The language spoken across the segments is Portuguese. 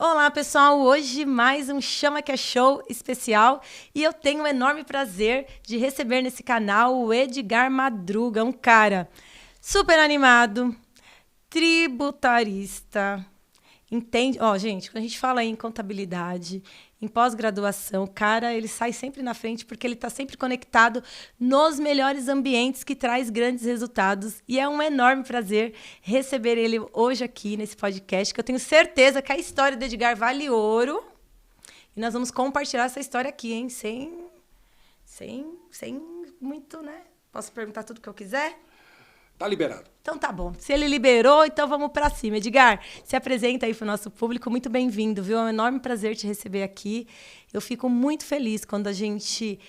Olá, pessoal! Hoje mais um Chama Que é Show especial e eu tenho o enorme prazer de receber nesse canal o Edgar Madruga, um cara super animado, tributarista, entende? Ó, gente, quando a gente fala em contabilidade, em pós-graduação, o cara, ele sai sempre na frente porque ele está sempre conectado nos melhores ambientes que traz grandes resultados. E é um enorme prazer receber ele hoje aqui nesse podcast, que eu tenho certeza que a história do Edgar vale ouro. E nós vamos compartilhar essa história aqui, hein? Sem muito, né? Posso perguntar tudo o que eu quiser? Tá liberado. Então tá bom. Se ele liberou, então vamos para cima. Edgar, se apresenta aí para o nosso público. Muito bem-vindo, viu? É um enorme prazer te receber aqui. Eu fico muito feliz quando a gente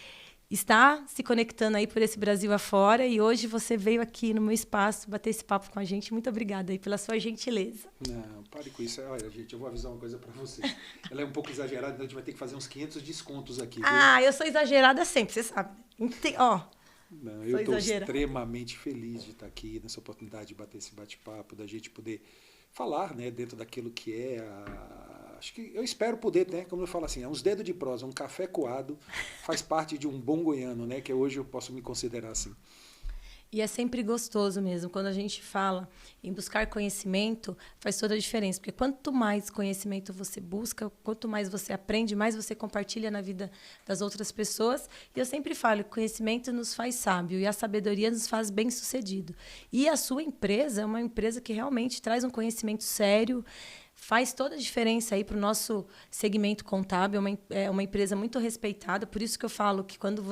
está se conectando aí por esse Brasil afora. E hoje você veio aqui no meu espaço bater esse papo com a gente. Muito obrigada aí pela sua gentileza. Não, pare com isso. Olha, gente, eu vou avisar uma coisa para você. Ela é um pouco exagerada, então a gente vai ter que fazer uns 500 descontos aqui. Viu? Ah, eu sou exagerada sempre, você sabe. Ó. Não, eu estou extremamente feliz de estar aqui nessa oportunidade de bater esse bate-papo, da gente poder falar, né, dentro daquilo que é acho que eu espero poder, né, como eu falo assim, uns dedos de prosa, um café coado faz parte de um bom goiano, né, que hoje eu posso me considerar assim. E é sempre gostoso mesmo. Quando a gente fala em buscar conhecimento, faz toda a diferença. Porque quanto mais conhecimento você busca, quanto mais você aprende, mais você compartilha na vida das outras pessoas. E eu sempre falo que o conhecimento nos faz sábio e a sabedoria nos faz bem-sucedido. E a sua empresa é uma empresa que realmente traz um conhecimento sério, faz toda a diferença aí para o nosso segmento contábil. É uma empresa muito respeitada. Por isso que eu falo que quando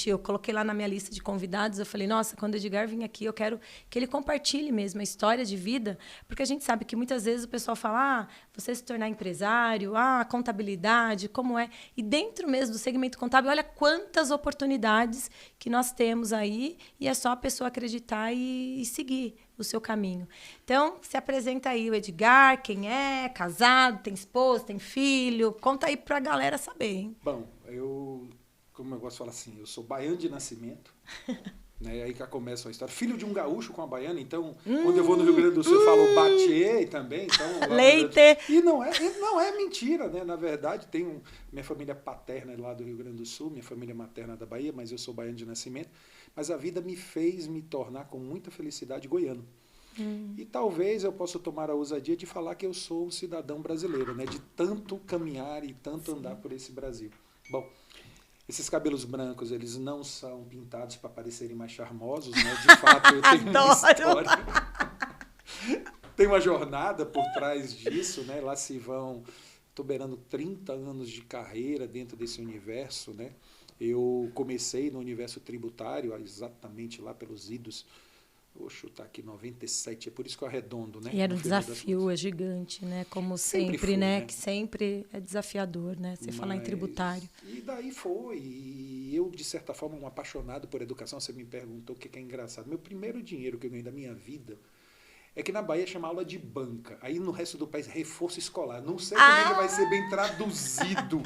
eu coloquei lá na minha lista de convidados, eu falei, nossa, quando o Edgar vir aqui, eu quero que ele compartilhe mesmo a história de vida, porque a gente sabe que muitas vezes o pessoal fala, você se tornar empresário, contabilidade, como é? E dentro mesmo do segmento contábil, olha quantas oportunidades que nós temos aí, e é só a pessoa acreditar e seguir o seu caminho. Então, se apresenta aí o Edgar, quem é, casado, tem esposa, tem filho, conta aí pra galera saber, hein? Bom, como eu gosto de falar assim, eu sou baiano de nascimento, né? Aí que começa a história. Filho de um gaúcho com a baiana, então, quando eu vou no Rio Grande do Sul, eu falo batiê também. Então, leite! E não é mentira, né? Na verdade, minha família paterna é lá do Rio Grande do Sul, minha família materna é da Bahia, mas eu sou baiano de nascimento. Mas a vida me fez me tornar com muita felicidade goiano. E talvez eu possa tomar a ousadia de falar que eu sou um cidadão brasileiro, né? De tanto caminhar e tanto andar por esse Brasil. Bom, esses cabelos brancos, eles não são pintados para parecerem mais charmosos, né? De fato, eu tenho uma história. Tem uma jornada por trás disso, né? Lá se vão, estou beirando 30 anos de carreira dentro desse universo, né? Eu comecei no universo tributário, exatamente lá pelos idos, vou chutar aqui 97, é por isso que eu arredondo, né? E era um desafio, é gigante, né? Como sempre foi, né? Que sempre é desafiador, né? Você falar em tributário. E daí foi. E eu, de certa forma, um apaixonado por educação, você me perguntou o que é engraçado. Meu primeiro dinheiro que eu ganhei da minha vida é que na Bahia chama aula de banca. Aí no resto do país, reforço escolar. Não sei como é que vai ser bem traduzido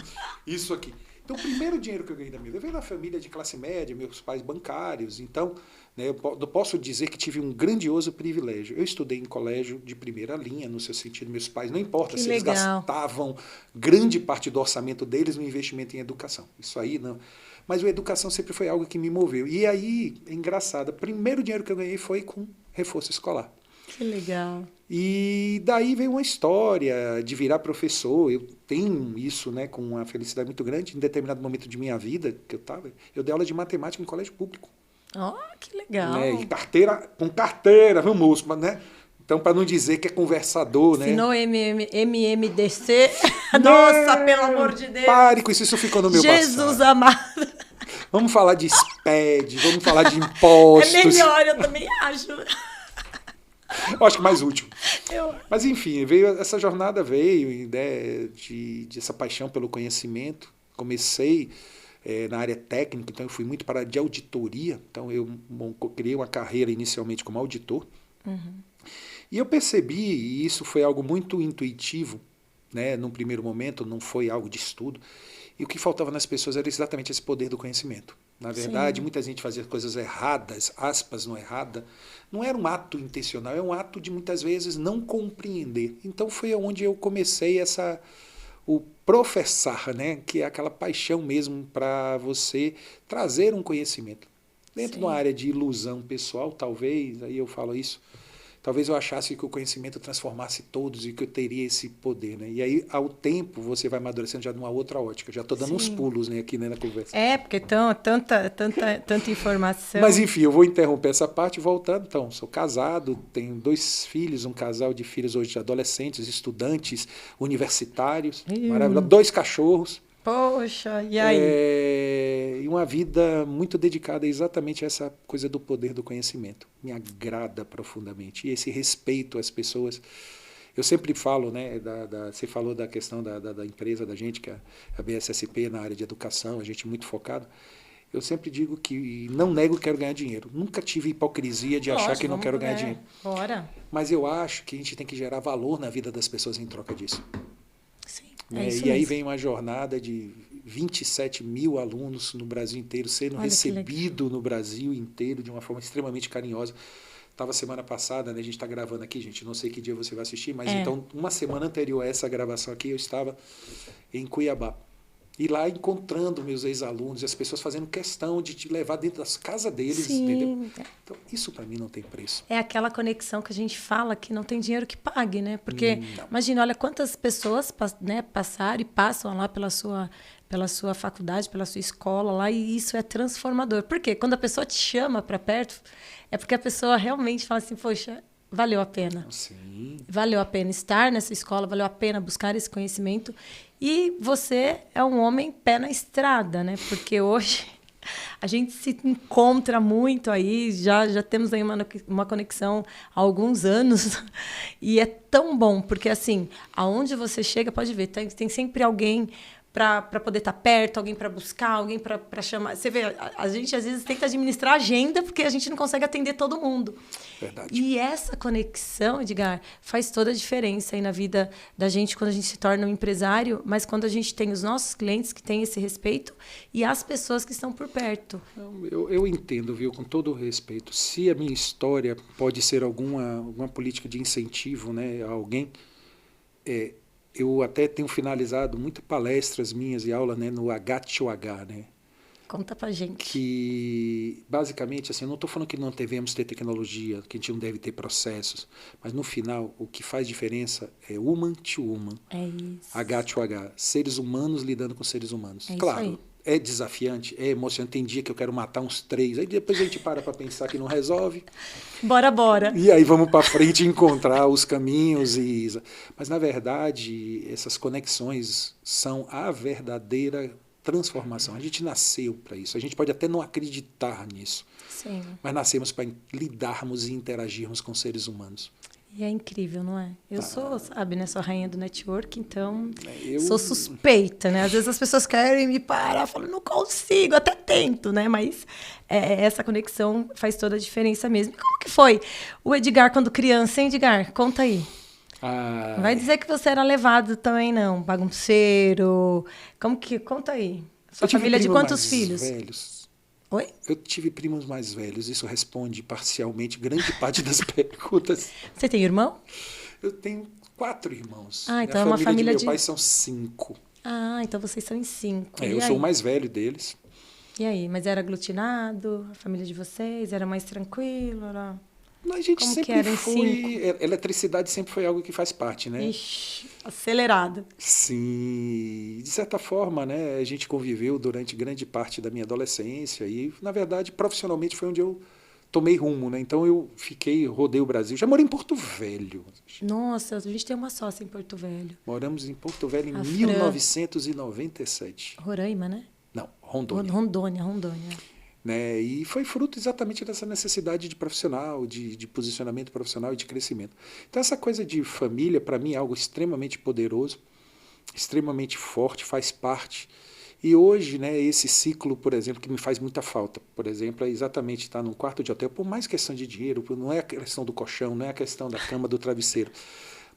isso aqui. Então, o primeiro dinheiro que eu ganhei da minha vida, eu venho da família de classe média, meus pais bancários. Então, né, eu posso dizer que tive um grandioso privilégio. Eu estudei em colégio de primeira linha, no seu sentido, meus pais, não importa se eles gastavam grande parte do orçamento deles no investimento em educação. Isso aí não. Mas a educação sempre foi algo que me moveu. E aí, é engraçado, o primeiro dinheiro que eu ganhei foi com reforço escolar. Que legal. E daí veio uma história de virar professor. Eu tenho isso, né, com uma felicidade muito grande. Em determinado momento de minha vida, eu dei aula de matemática em colégio público. Que legal. Né, e com carteira, viu, moço? Né? Então, para não dizer que é conversador, né? Ensinou MMDC. Nossa, pelo amor de Deus. Pare com isso ficou no meu passado. Jesus amado. Vamos falar de SPED, vamos falar de impostos. É melhor, eu também acho. Eu acho que mais útil. Mas, enfim, essa jornada veio, né, de essa paixão pelo conhecimento. Comecei na área técnica, então eu fui muito para a de auditoria. Então, eu criei uma carreira inicialmente como auditor. E eu percebi, e isso foi algo muito intuitivo, né, num primeiro momento, não foi algo de estudo, e o que faltava nas pessoas era exatamente esse poder do conhecimento. Na verdade, Sim. muita gente fazia coisas erradas, aspas no errada. Não era um ato intencional, é um ato de muitas vezes não compreender. Então foi onde eu comecei o professar, né? Que é aquela paixão mesmo para você trazer um conhecimento. Dentro de uma Sim. área de ilusão pessoal, talvez, aí eu falo isso, talvez eu achasse que o conhecimento transformasse todos e que eu teria esse poder, né? E aí, ao tempo, você vai amadurecendo já numa outra ótica. Já estou dando uns Sim. pulos, né, aqui, né, na conversa. É, porque tanta Mas, informação. enfim, eu vou interromper essa parte voltando. Então, sou casado, tenho 2 filhos, um casal de filhos hoje de adolescentes, estudantes, universitários, maravilhoso, 2 cachorros. Poxa, e aí? E uma vida muito dedicada exatamente a essa coisa do poder do conhecimento. Me agrada profundamente. E esse respeito às pessoas. Eu sempre falo, né, você falou da questão da empresa da gente, que é a BSSP na área de educação, a gente muito focado. Eu sempre digo que não nego que quero ganhar dinheiro. Nunca tive hipocrisia de achar Lógico, que não quero vamos. ganhar dinheiro. Bora. Mas eu acho que a gente tem que gerar valor na vida das pessoas em troca disso. Sim, é Né? isso E aí mesmo. vem uma jornada de 27 mil alunos no Brasil inteiro sendo Olha que legal. recebido no Brasil inteiro de uma forma extremamente carinhosa. Estava semana passada, né? A gente está gravando aqui, gente. Não sei que dia você vai assistir, mas É. então, uma semana anterior a essa gravação aqui, eu estava em Cuiabá. E lá encontrando meus ex-alunos e as pessoas fazendo questão de te levar dentro das casas deles, entendeu? Sim. Então, isso para mim não tem preço. É aquela conexão que a gente fala que não tem dinheiro que pague, né? Porque, Não. imagina, olha quantas pessoas, né, passaram e passam lá pela sua faculdade, pela sua escola lá, e isso é transformador. Por quê? Quando a pessoa te chama para perto, é porque a pessoa realmente fala assim, poxa, valeu a pena. Sim. Valeu a pena estar nessa escola, valeu a pena buscar esse conhecimento. E você é um homem pé na estrada, né? Porque hoje a gente se encontra muito aí, já temos aí uma conexão há alguns anos. E é tão bom, porque assim, aonde você chega, pode ver, tem sempre alguém para poder estar perto, alguém para buscar, alguém para chamar. Você vê, a gente às vezes tenta administrar a agenda porque a gente não consegue atender todo mundo. Verdade. E essa conexão, Edgar, faz toda a diferença aí na vida da gente quando a gente se torna um empresário, mas quando a gente tem os nossos clientes que têm esse respeito e as pessoas que estão por perto. Eu entendo, viu, com todo o respeito. Se a minha história pode ser alguma política de incentivo, né, a alguém, eu até tenho finalizado muitas palestras minhas e aulas, né, no H2H, né, Conta pra gente. que basicamente, assim, eu não estou falando que não devemos ter tecnologia, que a gente não deve ter processos, mas no final o que faz diferença é human to human, É isso. H2H, seres humanos lidando com seres humanos. É isso Claro, aí. é desafiante, é emocionante, tem dia que eu quero matar uns 3, aí depois a gente para pensar que não resolve, Bora, bora. e aí vamos para frente encontrar os caminhos. Mas, na verdade, essas conexões são a verdadeira transformação. A gente nasceu para isso. A gente pode até não acreditar nisso, Sim. mas nascemos para lidarmos e interagirmos com seres humanos. E é incrível, não é? Eu sou, sabe, né? Sou a rainha do network, então Eu, sou suspeita, né? Às vezes as pessoas querem me parar, eu falo, não consigo, até tento, né? Mas essa conexão faz toda a diferença mesmo. E como que foi o Edgar quando criança, hein, Edgar? Conta aí. Não vai dizer que você era levado também, não. Bagunceiro. Como que... Conta aí. Sua família é de quantos filhos? Velhos. Oi? Eu tive primos mais velhos, isso responde parcialmente grande parte das perguntas. Você tem irmão? Eu tenho 4 irmãos. Ah, então Minha é uma família de de... meu pai são 5. Ah, então vocês são em 5. Eu sou o mais velho deles. E aí? Mas era aglutinado? A família de vocês? Era mais tranquilo? Era... A gente Como que sempre era em foi. Eletricidade sempre foi algo que faz parte, né? Ixi, acelerado. Sim. De certa forma, né? A gente conviveu durante grande parte da minha adolescência e, na verdade, profissionalmente foi onde eu tomei rumo, né? Então eu rodei o Brasil. Já morei em Porto Velho. Nossa, a gente tem uma sócia em Porto Velho. Moramos em Porto Velho em A Fran. 1997. Roraima, né? Não, Rondônia. Rondônia. Né? E foi fruto exatamente dessa necessidade de profissional, de posicionamento profissional e de crescimento. Então, essa coisa de família, para mim, é algo extremamente poderoso, extremamente forte, faz parte. E hoje, né, esse ciclo, por exemplo, que me faz muita falta, por exemplo, é exatamente estar num quarto de hotel, por mais questão de dinheiro, não é a questão do colchão, não é a questão da cama, do travesseiro,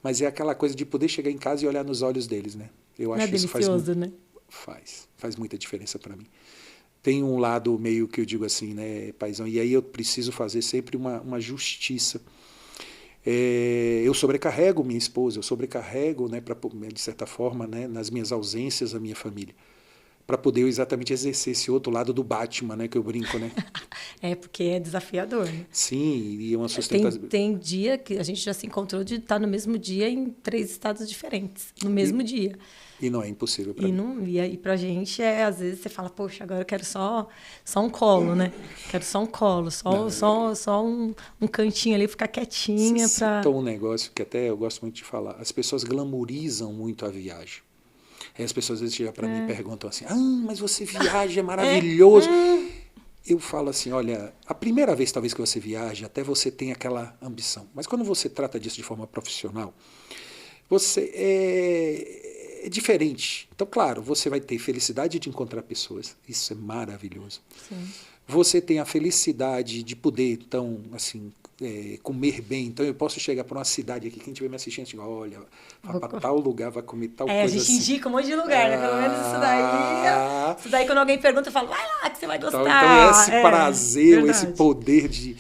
mas é aquela coisa de poder chegar em casa e olhar nos olhos deles, né? Eu Não acho é que isso delicioso, né? faz muita diferença para mim. tem um lado meio que eu digo assim, né, paizão, e aí eu preciso fazer sempre uma justiça. Eu sobrecarrego minha esposa, eu sobrecarrego, né, de certa forma, né, nas minhas ausências, a minha família, para poder exatamente exercer esse outro lado do Batman, né, que eu brinco, né? Porque é desafiador, né? Sim, e uma sustentação. Tem dia que a gente já se encontrou de estar no mesmo dia em 3 estados diferentes, no mesmo dia. E não é impossível para mim. E aí pra gente às vezes você fala, poxa, agora eu quero só um colo, né? Quero só um colo, só um cantinho ali, ficar quietinha. Você citou um negócio que até eu gosto muito de falar. As pessoas glamorizam muito a viagem. Aí as pessoas às vezes chegam para mim e perguntam assim, mas você viaja, é maravilhoso. Eu falo assim, olha, a primeira vez talvez que você viaja, até você tem aquela ambição. Mas quando você trata disso de forma profissional, você é diferente. Então, claro, você vai ter felicidade de encontrar pessoas. Isso é maravilhoso. Sim. Você tem a felicidade de poder, então, assim, comer bem. Então, eu posso chegar para uma cidade aqui, quem estiver me assistindo, digo, olha, vai para tal lugar, vai comer tal coisa assim. A gente indica um monte de lugar, né? Pelo menos isso daí. Isso daí, quando alguém pergunta, eu falo, vai lá que você vai gostar. Então esse prazer, esse poder de,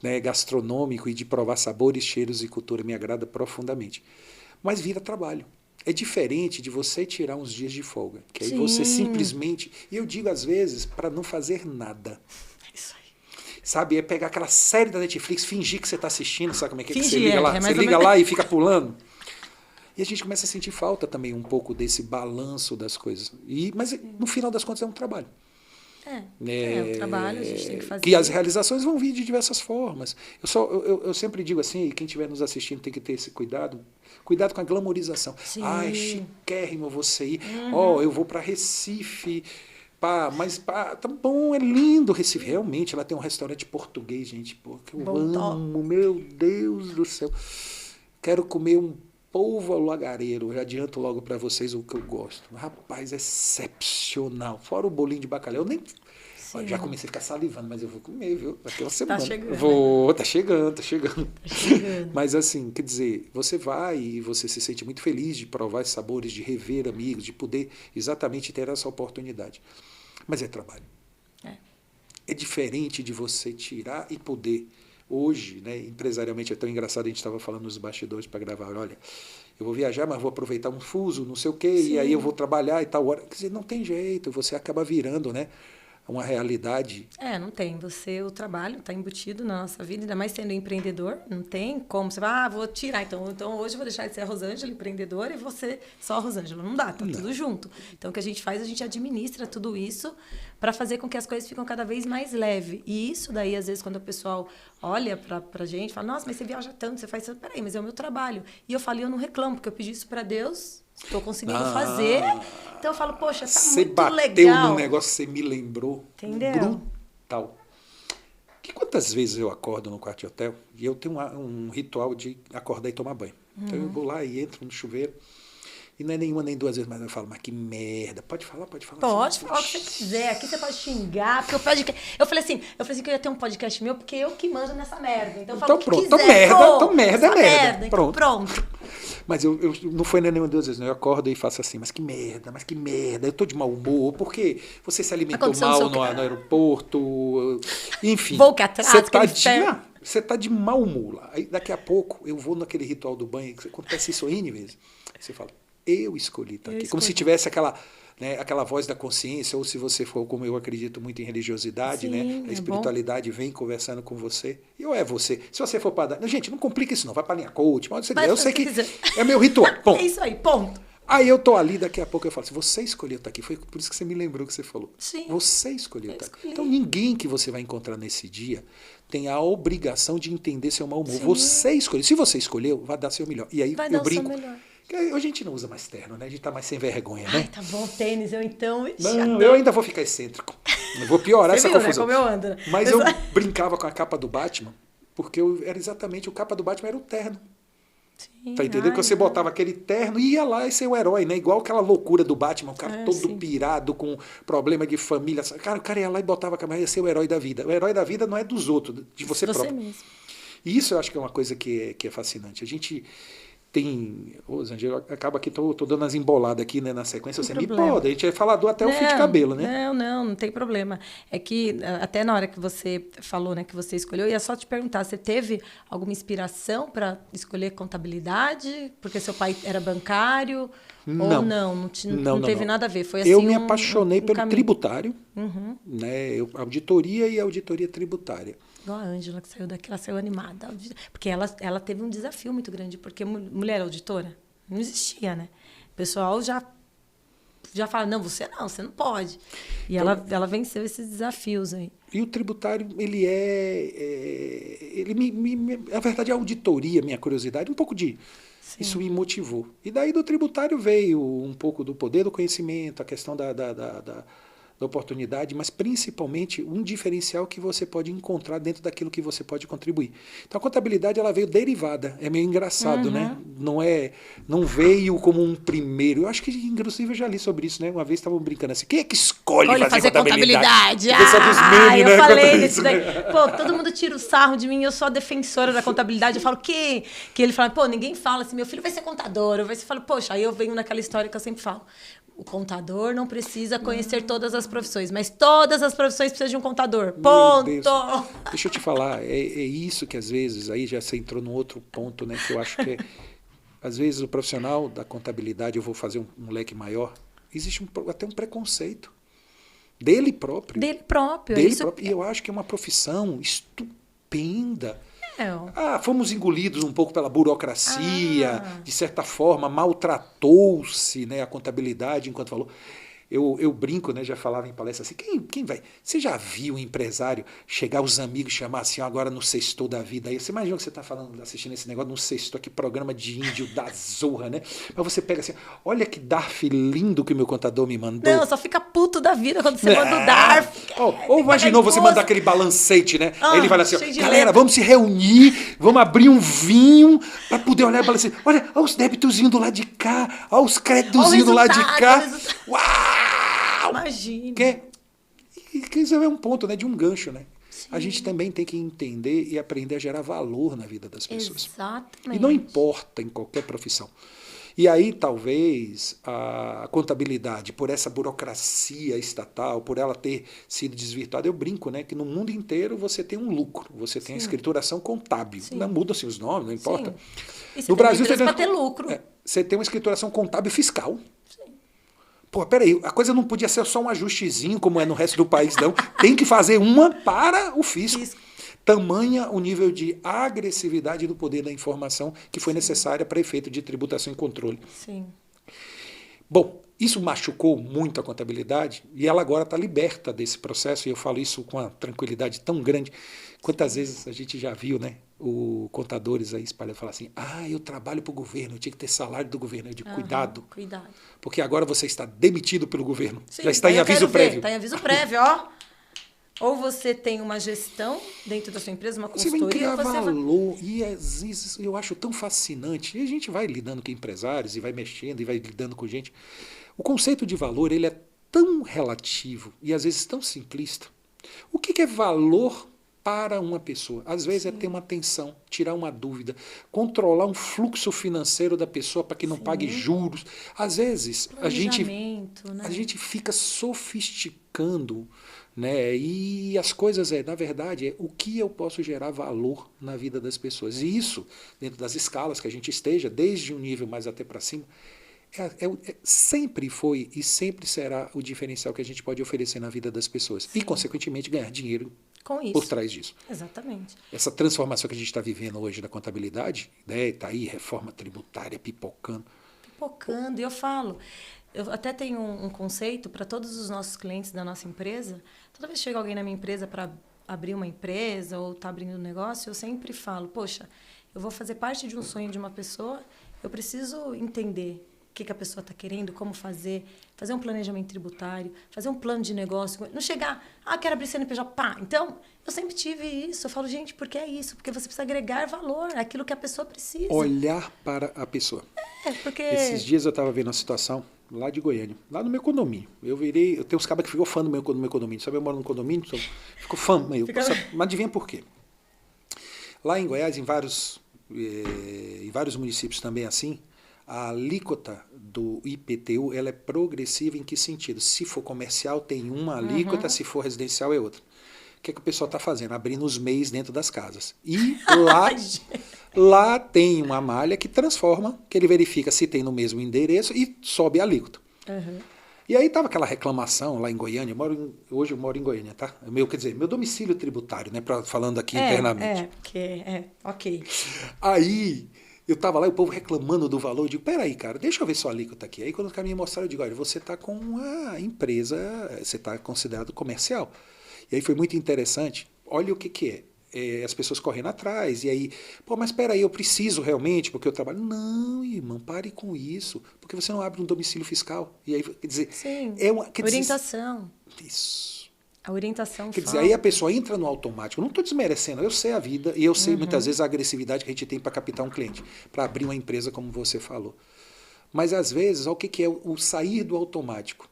né, gastronômico e de provar sabores, cheiros e cultura me agrada profundamente. Mas vira trabalho. É diferente de você tirar uns dias de folga. Que aí você simplesmente... E eu digo às vezes para não fazer nada. Isso aí. Sabe? É pegar aquela série da Netflix, fingir que você está assistindo, sabe como é que fingir, você liga lá? Você liga lá e fica pulando. E a gente começa a sentir falta também um pouco desse balanço das coisas. Mas no final das contas é um trabalho. O trabalho a gente tem que fazer. Que as realizações vão vir de diversas formas. Eu sempre digo assim, quem estiver nos assistindo tem que ter esse cuidado. Cuidado com a glamorização. Sim. Ai, chiquérrimo você ir. Eu vou para Recife. Tá bom, é lindo Recife. Realmente, ela tem um restaurante português, gente, que eu amo. Meu Deus do céu. Quero comer um polvo ao lagareiro. Eu adianto logo para vocês o que eu gosto. Rapaz, é excepcional. Fora o bolinho de bacalhau. Eu nem... Já comecei a ficar salivando, mas eu vou comer, viu? Daqui uma semana. Tá chegando. Tá chegando. Mas assim, quer dizer, você vai e você se sente muito feliz de provar esses sabores, de rever amigos, de poder exatamente ter essa oportunidade. Mas é trabalho. É diferente de você tirar e poder. Hoje, né, empresarialmente é tão engraçado, a gente estava falando nos bastidores para gravar, olha, eu vou viajar, mas vou aproveitar um fuso, não sei o quê, e aí eu vou trabalhar e tal hora. Quer dizer, não tem jeito, você acaba virando, né? Uma realidade. Não tem. O trabalho está embutido na nossa vida, ainda mais sendo empreendedor, não tem como você vai, vou tirar, então hoje eu vou deixar de ser a Rosângela, empreendedora, e você só a Rosângela. Não dá, tá tudo junto. Então, o que a gente faz, a gente administra tudo isso para fazer com que as coisas ficam cada vez mais leves. E isso daí, às vezes, quando o pessoal olha pra gente, fala, nossa, mas você viaja tanto, você faz isso. Peraí, mas é o meu trabalho. E eu falo, eu não reclamo, porque eu pedi isso para Deus, estou conseguindo fazer. Então eu falo, poxa, tá muito legal. Você bateu num negócio que você me lembrou. Entendeu? Brutal. Que quantas vezes eu acordo no quarto de hotel e eu tenho um ritual de acordar e tomar banho. Então eu vou lá e entro no chuveiro. E não é nenhuma nem duas vezes, mas eu falo, mas que merda. Pode falar? Pode falar o que você quiser. Aqui você pode xingar. Porque eu falei assim que eu ia ter um podcast meu, porque eu que mando nessa merda. Então eu falo o que quiser. Então merda é merda. Então pronto. Mas eu não foi nenhuma duas vezes, não. Eu acordo e faço assim, mas que merda. Eu tô de mau humor, porque você se alimentou mal no aeroporto, enfim. Vou que atrás, você tá de mau humor lá. Aí daqui a pouco eu vou naquele ritual do banho, que acontece isso N vezes. Você fala, eu escolhi estar aqui. Como se tivesse aquela voz da consciência, ou se você for, como eu acredito muito em religiosidade, né? A espiritualidade vem conversando com você. E ou é você. Se você for para dar... Gente, não complica isso não. Vai para a linha coach. Eu sei que é meu ritual. Ponto. É isso aí, ponto. Aí eu tô ali, daqui a pouco eu falo assim, você escolheu estar aqui. Foi por isso que você me lembrou que você falou. Sim. Você escolheu estar aqui. Então ninguém que você vai encontrar nesse dia tem a obrigação de entender seu mau humor. Sim. Você escolheu. Se você escolheu, vai dar seu melhor. E aí eu brinco. Hoje a gente não usa mais terno, né? A gente tá mais sem vergonha, né? Ai, tá bom, tênis, eu então... Não, eu ainda vou ficar excêntrico. Eu vou piorar essa confusão. Né? Como eu ando. Mas eu brincava com a capa do Batman, porque era exatamente, o capa do Batman era o terno. Sim, tá entendendo? Que você botava aquele terno e ia lá e ser o herói, né? Igual aquela loucura do Batman, o cara todo pirado, com problema de família. Cara, o cara ia lá e botava a câmera e ia ser o herói da vida. O herói da vida não é dos outros, de você próprio. Mesmo. E isso eu acho que é uma coisa que é fascinante. A gente tem... Ô, Zangelo, acaba que tô dando as emboladas aqui, né, na sequência. Você me problema. pode, a gente é falador até o fio de cabelo, né? Não tem problema. É que até na hora que você falou, né, que você escolheu, eu ia só te perguntar, você teve alguma inspiração para escolher contabilidade? Porque seu pai era bancário? Não. Ou não teve nada a ver? Foi assim, eu me apaixonei pelo caminho. Tributário, né? Auditoria e auditoria tributária. Igual a Ângela, que saiu daqui, ela saiu animada. Porque ela teve um desafio muito grande, porque mulher auditora não existia, né? O pessoal já fala, não, você não pode. E então, ela venceu esses desafios aí. E o tributário, ele na verdade, a auditoria, minha curiosidade, um pouco de... Sim. Isso me motivou. E daí do tributário veio um pouco do poder do conhecimento, a questão da oportunidade, mas principalmente um diferencial que você pode encontrar dentro daquilo que você pode contribuir. Então a contabilidade ela veio derivada, é meio engraçado, né? Não veio como um primeiro. Eu acho que inclusive eu já li sobre isso, né? Uma vez estavam brincando assim, quem é que escolhe fazer contabilidade? Eu falei nisso daí. Pô, todo mundo tira o sarro de mim, eu sou a defensora da contabilidade. Eu falo que ele fala, pô, ninguém fala assim, meu filho vai ser contador. Eu falo, poxa, aí eu venho naquela história que eu sempre falo. O contador não precisa conhecer todas as profissões, mas todas as profissões precisam de um contador. Ponto! Deixa eu te falar, é isso que às vezes, aí já você entrou num outro ponto, né, que eu acho que às vezes o profissional da contabilidade, eu vou fazer um leque maior, existe até um preconceito dele próprio. E eu acho que é uma profissão estupenda. Fomos engolidos um pouco pela burocracia, de certa forma, maltratou-se, né, a contabilidade enquanto falou. Eu brinco, né, já falava em palestra assim, quem vai? Você já viu um empresário chegar os amigos e chamar assim, agora no sextou da vida aí? Você imagina que você está assistindo esse negócio no sextou, que programa de índio da zorra, né? Mas você pega assim, olha que DARF lindo que o meu contador me mandou. Não, só fica puto da vida quando você manda o DARF. Ou imaginou você mandar aquele balancete, né? Aí ele fala assim, galera, vamos se reunir, vamos abrir um vinho para poder olhar e falar assim, olha os débitozinhos do lado de cá, olha os créditozinhos do lado de cá. Uau! Imagina. Que isso é um ponto, né, de um gancho, né? Sim. A gente também tem que entender e aprender a gerar valor na vida das pessoas. Exatamente. E não importa em qualquer profissão. E aí, talvez, a contabilidade, por essa burocracia estatal, por ela ter sido desvirtuada, eu brinco, né, que no mundo inteiro você tem um lucro, você tem a escrituração contábil. Não muda-se os nomes, não importa. E no Brasil, você tem para ter lucro. Você tem uma escrituração contábil fiscal. Pô, peraí, a coisa não podia ser só um ajustezinho, como é no resto do país, não. Tem que fazer uma para o fisco. Tamanha o nível de agressividade do poder da informação que foi necessária para efeito de tributação e controle. Sim. Bom, isso machucou muito a contabilidade e ela agora está liberta desse processo, e eu falo isso com uma tranquilidade tão grande. Quantas vezes a gente já viu, né, contadores aí espalhados falar assim, eu trabalho para o governo, eu tinha que ter salário do governo. Eu digo, cuidado, porque agora você está demitido pelo governo. Sim, já está em aviso prévio. Está em aviso prévio, ó. Ou você tem uma gestão dentro da sua empresa, uma consultoria. Você vai criar valor. E às vezes eu acho tão fascinante. E a gente vai lidando com empresários e vai mexendo e vai lidando com gente. O conceito de valor ele é tão relativo e às vezes tão simplista. O que é valor para uma pessoa? Às vezes é ter uma atenção, tirar uma dúvida, controlar um fluxo financeiro da pessoa para que não pague juros. Às vezes a gente fica sofisticando, né? E as coisas na verdade, o que eu posso gerar valor na vida das pessoas. E isso, dentro das escalas que a gente esteja, desde um nível mais até para cima, sempre foi e sempre será o diferencial que a gente pode oferecer na vida das pessoas. Sim. E, consequentemente, ganhar dinheiro com isso. Por trás disso. Exatamente. Essa transformação que a gente está vivendo hoje da contabilidade, né, está aí, reforma tributária pipocando. E eu falo, eu até tenho um conceito para todos os nossos clientes da nossa empresa. Toda vez que chega alguém na minha empresa para abrir uma empresa ou está abrindo um negócio, eu sempre falo, poxa, eu vou fazer parte de um sonho de uma pessoa, eu preciso entender o que a pessoa está querendo, como fazer um planejamento tributário, fazer um plano de negócio, não chegar, quero abrir CNPJ, pá. Então, eu sempre tive isso. Eu falo, gente, por que é isso? Porque você precisa agregar valor, aquilo que a pessoa precisa. Olhar para a pessoa. Porque... Esses dias eu estava vendo uma situação lá de Goiânia, lá no meu condomínio. Eu tenho uns cabas que ficou fã do meu condomínio. Sabe, eu moro num condomínio, ficou fã. Mas adivinha por quê? Lá em Goiás, em vários em vários municípios também assim, a alíquota do IPTU ela é progressiva em que sentido? Se for comercial, tem uma alíquota, se for residencial, é outra. O que o pessoal está fazendo? Abrindo os MEIs dentro das casas. E lá tem uma malha que transforma, que ele verifica se tem no mesmo endereço e sobe a alíquota. E aí estava aquela reclamação lá em Goiânia, hoje eu moro em Goiânia, tá? Quer dizer, meu domicílio tributário, né? Falando aqui internamente. Ok. Aí eu estava lá e o povo reclamando do valor, eu digo, peraí, cara, deixa eu ver sua alíquota aqui. Aí quando o cara me mostraram, eu digo, olha, você está com uma empresa, você está considerado comercial. E aí foi muito interessante, olha o que é. As pessoas correndo atrás, e aí, pô, mas espera aí, eu preciso realmente, porque eu trabalho. Não, irmão, pare com isso, porque você não abre um domicílio fiscal. E aí, quer dizer, sim, orientação. Isso. A orientação Quer dizer, aí a pessoa entra no automático. Eu não estou desmerecendo, eu sei a vida, e eu sei muitas vezes a agressividade que a gente tem para captar um cliente, para abrir uma empresa, como você falou. Mas às vezes, olha o que é o sair do automático.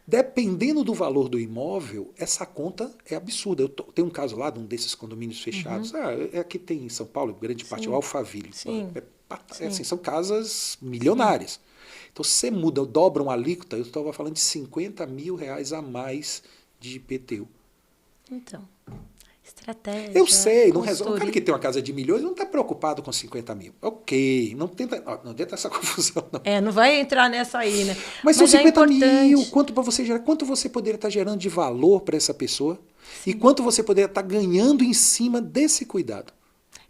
Dependendo do valor do imóvel, essa conta é absurda. Tem um caso lá de um desses condomínios fechados. Aqui tem em São Paulo, grande parte, o Alphaville. Assim, são casas milionárias. Então, você dobra uma alíquota, eu estava falando de R$50 mil a mais de IPTU. Então, estratégia. Eu sei, não resolve. O cara que tem uma casa de milhões não está preocupado com 50 mil. Ok, não tenta essa confusão, não. Não vai entrar nessa aí, né? Mas são 50 mil, quanto para você gerar? Quanto você poderia estar gerando de valor para essa pessoa? Sim. E quanto você poderia estar ganhando em cima desse cuidado?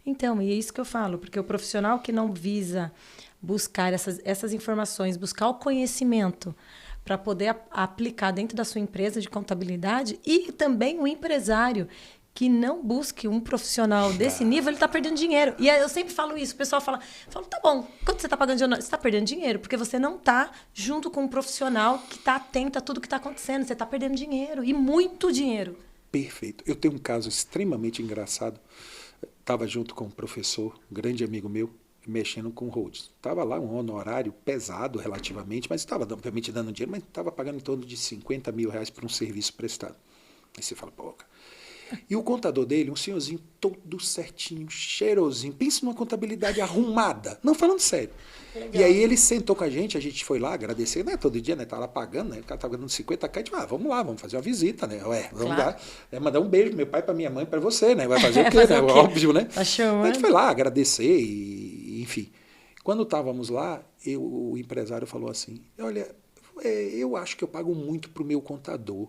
Então, e é isso que eu falo, porque o profissional que não visa buscar essas informações, buscar o conhecimento para poder aplicar dentro da sua empresa de contabilidade, e também o empresário que não busque um profissional desse nível, ele está perdendo dinheiro. E eu sempre falo isso, o pessoal fala, tá bom, quanto você está pagando dinheiro? Você está perdendo dinheiro, porque você não está junto com um profissional que está atento a tudo que está acontecendo. Você está perdendo dinheiro, e muito dinheiro. Perfeito. Eu tenho um caso extremamente engraçado. Estava junto com um professor, um grande amigo meu, mexendo com holds. Estava lá um honorário pesado relativamente, mas estava obviamente dando dinheiro, mas estava pagando em torno de R$50 mil por um serviço prestado. Aí você fala, pô, cara. E o contador dele, um senhorzinho todo certinho, cheirosinho. Pensa numa contabilidade arrumada. Não, falando sério. Legal. E aí ele sentou com a gente foi lá agradecer, né? Todo dia, né? Tá lá pagando, né? O cara tava dando 50k, a gente vamos lá, vamos fazer uma visita, né? Vamos dar, mandar um beijo pro meu pai, pra minha mãe, pra você, né? Vai fazer o quê, né? Óbvio, né? Tá chamando. A gente foi lá agradecer e, enfim. Quando estávamos lá, o empresário falou assim, olha, eu acho que eu pago muito pro meu contador.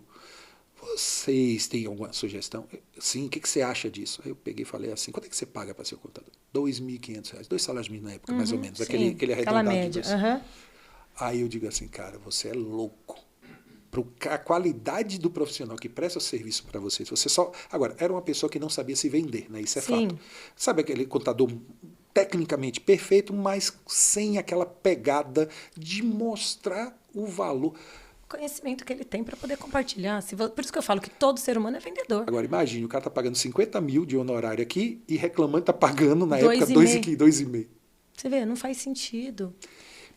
Vocês têm alguma sugestão? Sim, o que você acha disso? Aí eu peguei e falei assim, quanto é que você paga para ser contador? R$2.500, 2 salários mínimos na época, mais ou menos, aquele arredondado. Média. Aí eu digo assim, cara, você é louco. A qualidade do profissional que presta serviço para você só... Agora, era uma pessoa que não sabia se vender, né? Isso é fato. Sabe aquele contador tecnicamente perfeito, mas sem aquela pegada de mostrar o valor... conhecimento que ele tem para poder compartilhar. Por isso que eu falo que todo ser humano é vendedor. Agora, imagine, o cara está pagando 50 mil de honorário aqui e reclamando está pagando, na época, 2,5. Você vê, não faz sentido.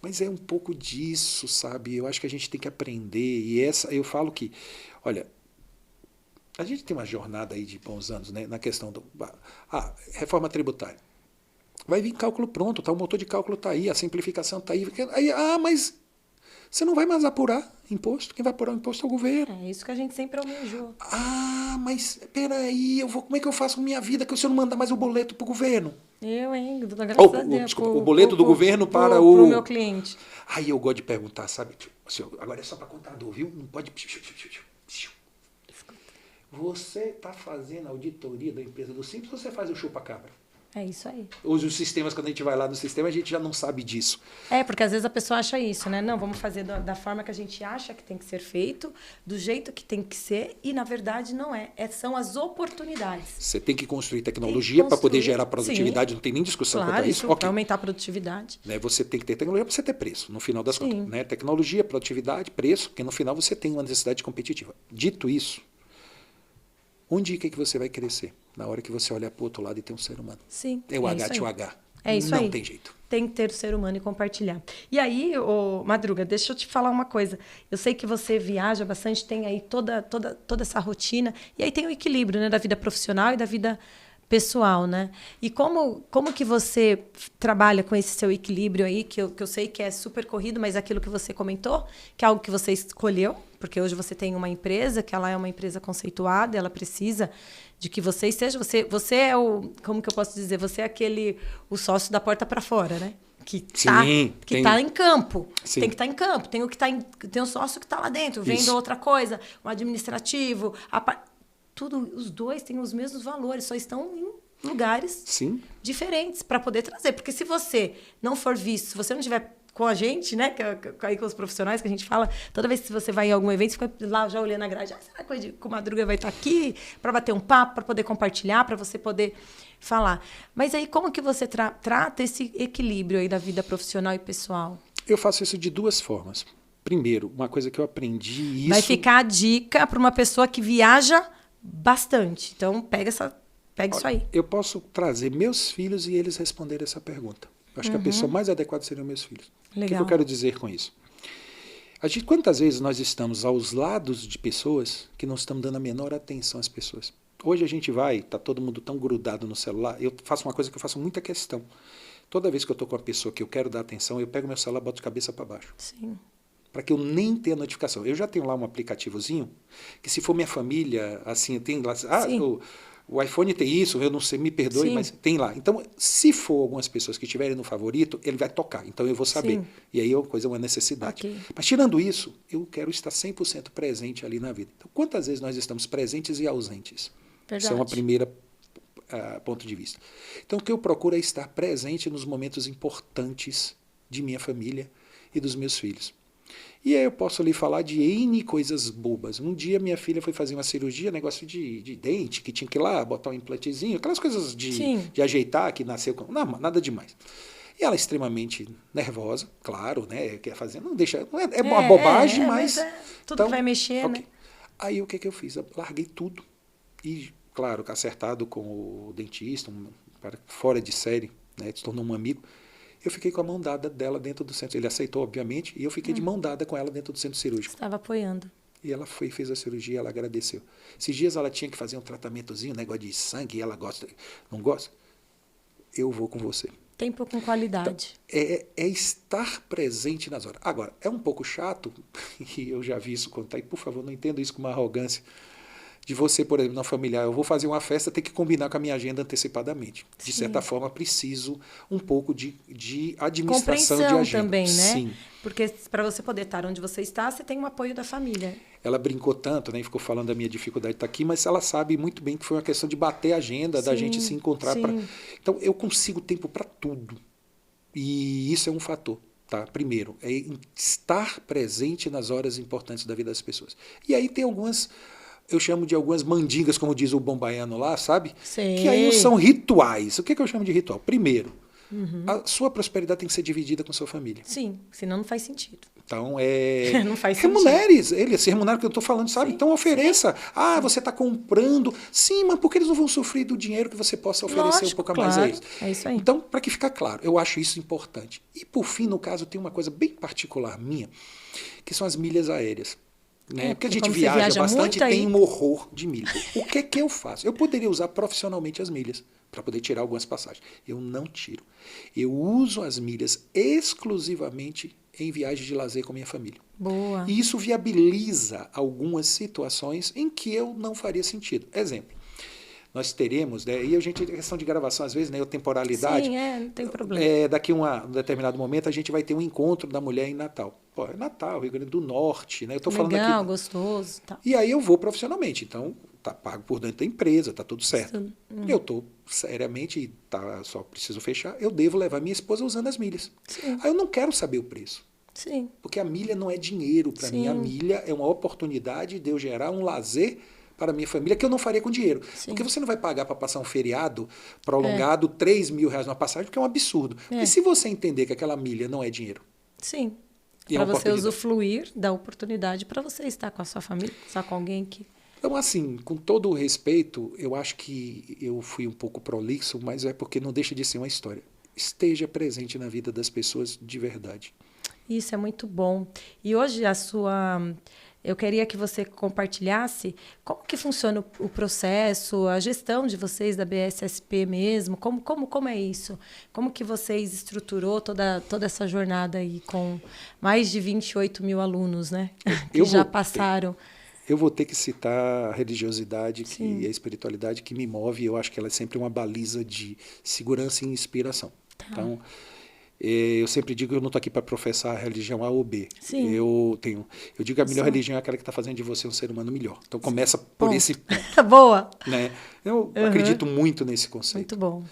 Mas é um pouco disso, sabe? Eu acho que a gente tem que aprender. E eu falo que, olha, a gente tem uma jornada aí de bons anos, né, na questão reforma tributária. Vai vir cálculo pronto, tá? O motor de cálculo está aí, a simplificação está aí. Mas... você não vai mais apurar imposto. Quem vai apurar o imposto é o governo. É isso que a gente sempre almejou. Mas peraí, como é que eu faço com minha vida que o senhor não manda mais o boleto para o governo? Graças a Deus. Desculpa, o boleto do governo para o meu cliente. Aí eu gosto de perguntar, sabe? Agora é só para contador, viu? Não pode... Você está fazendo a auditoria da empresa do Simples ou você faz o chupa-cabra? É isso aí. Hoje os sistemas, quando a gente vai lá no sistema, a gente já não sabe disso. Porque às vezes a pessoa acha isso, né? Não, vamos fazer da forma que a gente acha que tem que ser feito, do jeito que tem que ser, e na verdade não é. São as oportunidades. Você tem que construir tecnologia para poder gerar produtividade, não tem nem discussão quanto a isso. Para aumentar a produtividade. Né? Você tem que ter tecnologia para você ter preço, no final das contas. Né? Tecnologia, produtividade, preço, porque no final você tem uma necessidade competitiva. Dito isso, onde que você vai crescer? Na hora que você olhar para o outro lado e tem um ser humano. Sim. É o H. É isso aí. Não tem jeito. Tem que ter o ser humano e compartilhar. E aí, Madruga, deixa eu te falar uma coisa. Eu sei que você viaja bastante, tem aí toda essa rotina. E aí tem o equilíbrio, né, da vida profissional e da vida pessoal, né? E como que você trabalha com esse seu equilíbrio aí, que eu sei que é super corrido, mas aquilo que você comentou, que é algo que você escolheu, porque hoje você tem uma empresa, que ela é uma empresa conceituada, ela precisa de que você esteja... Você é o... Como que eu posso dizer? Você é o sócio da porta para fora, né? Que tá em campo. Sim. Tem que estar em campo. Tem um sócio que está lá dentro, vendo Isso. outra coisa, um administrativo... Tudo, os dois têm os mesmos valores, só estão em lugares diferentes para poder trazer. Porque se você não for visto, se você não estiver com a gente, né, aí com os profissionais que a gente fala, toda vez que você vai em algum evento, você fica lá já olhando a grade, será que o Madruga vai estar aqui para bater um papo, para poder compartilhar, para você poder falar. Mas aí como que você trata esse equilíbrio aí da vida profissional e pessoal? Eu faço isso de duas formas. Primeiro, uma coisa que eu aprendi... Vai ficar a dica para uma pessoa que viaja bastante. Então, pega isso aí. Eu posso trazer meus filhos e eles responderem essa pergunta. Eu acho que a pessoa mais adequada seriam meus filhos. Legal. O que eu quero dizer com isso? Quantas vezes nós estamos aos lados de pessoas que não estamos dando a menor atenção às pessoas? Hoje a gente está todo mundo tão grudado no celular. Eu faço uma coisa que eu faço muita questão. Toda vez que eu estou com uma pessoa que eu quero dar atenção, eu pego meu celular e boto de cabeça para baixo. Sim. Para que eu nem tenha notificação. Eu já tenho lá um aplicativozinho que se for minha família, assim, tem lá, o iPhone tem isso, eu não sei, me perdoe, mas tem lá. Então, se for algumas pessoas que estiverem no favorito, ele vai tocar, então eu vou saber. E aí é uma necessidade. Okay. Mas tirando isso, eu quero estar 100% presente ali na vida. Então, quantas vezes nós estamos presentes e ausentes? Verdade. Isso é uma primeira ponto de vista. Então, o que eu procuro é estar presente nos momentos importantes de minha família e dos meus filhos. E aí eu posso lhe falar de N coisas bobas. Um dia minha filha foi fazer uma cirurgia, negócio de dente, que tinha que ir lá botar um implantezinho, aquelas coisas de ajeitar, que nasceu com... Não, nada demais. E ela extremamente nervosa, claro, né? Quer fazer, não deixa... É uma bobagem, mas... tudo então, que vai mexer, okay. Né? Aí o que eu fiz? Eu larguei tudo. E, claro, acertado com o dentista, fora de série, né? Se tornou um amigo. Eu fiquei com a mão dada dela dentro do centro. Ele aceitou, obviamente, e eu fiquei de mão dada com ela dentro do centro cirúrgico. Estava apoiando. E ela foi e fez a cirurgia, ela agradeceu. Esses dias ela tinha que fazer um tratamentozinho, negócio de sangue, e ela gosta, não gosta? Eu vou com você. Tempo com qualidade. Então, é estar presente nas horas. Agora, é um pouco chato, e eu já vi isso contar, e por favor, não entenda isso com uma arrogância, de você, por exemplo, na familiar, eu vou fazer uma festa, tem que combinar com a minha agenda antecipadamente. De certa forma, preciso um pouco de administração de agenda. Também, né? Sim. Porque para você poder estar onde você está, você tem um apoio da família. Ela brincou tanto, né? Ficou falando da minha dificuldade de estar aqui, mas ela sabe muito bem que foi uma questão de bater a agenda, da gente se encontrar. Então, eu consigo tempo para tudo. E isso é um fator. Tá? Primeiro, é estar presente nas horas importantes da vida das pessoas. E aí tem algumas... Eu chamo de algumas mandingas, como diz o bom baiano lá, sabe? Sim. Que aí são rituais. O que eu chamo de ritual? Primeiro, a sua prosperidade tem que ser dividida com a sua família. Sim, senão não faz sentido. Então, não faz remunere, se remunere o que eu estou falando, sabe? Sim, então, ofereça. Você está comprando. Sim, mas por que eles não vão sofrer do dinheiro que você possa oferecer um pouco a mais a eles? É isso aí. Então, para que ficar claro, eu acho isso importante. E, por fim, no caso, tem uma coisa bem particular minha, que são as milhas aéreas. Né? Porque a gente viaja bastante e tem um horror de milha. O que eu faço? Eu poderia usar profissionalmente as milhas para poder tirar algumas passagens. Eu não tiro. Eu uso as milhas exclusivamente em viagens de lazer com a minha família. Boa. E isso viabiliza algumas situações em que eu não faria sentido. Exemplo. Nós teremos, né, e a gente, questão de gravação às vezes, né, temporalidade. Sim, não tem problema. Daqui a um determinado momento a gente vai ter um encontro da mulher em Natal. Pô, é Natal, Rio Grande do Norte, né? Eu tô falando aqui. Gostoso. Tá. E aí eu vou profissionalmente, então tá pago por dentro da empresa, tá tudo certo. Eu tô seriamente, só preciso fechar, eu devo levar minha esposa usando as milhas. Sim. Aí eu não quero saber o preço. Sim. Porque a milha não é dinheiro para mim, a milha é uma oportunidade de eu gerar um lazer para a minha família, que eu não faria com dinheiro. Sim. Porque você não vai pagar para passar um feriado prolongado, R$3.000 numa passagem, porque é um absurdo. E se você entender que aquela milha não é dinheiro? Sim. Para você usufruir da oportunidade para você estar com a sua família, estar com alguém que... Então, assim, com todo o respeito, eu acho que eu fui um pouco prolixo, mas é porque não deixa de ser uma história. Esteja presente na vida das pessoas de verdade. Isso é muito bom. E hoje a sua... eu queria que você compartilhasse como que funciona o processo, a gestão de vocês da BSSP mesmo, como é isso? Como que vocês estruturou toda essa jornada aí com mais de 28 mil alunos, né? Que já passaram. Eu vou ter que citar a religiosidade e a espiritualidade que me move, e eu acho que ela é sempre uma baliza de segurança e inspiração. Tá. Então, eu sempre digo que eu não estou aqui para professar a religião A ou B. Sim. Eu digo que a melhor religião é aquela que está fazendo de você um ser humano melhor. Então, começa por esse ponto. Boa! Né? Eu acredito muito nesse conceito. Muito bom.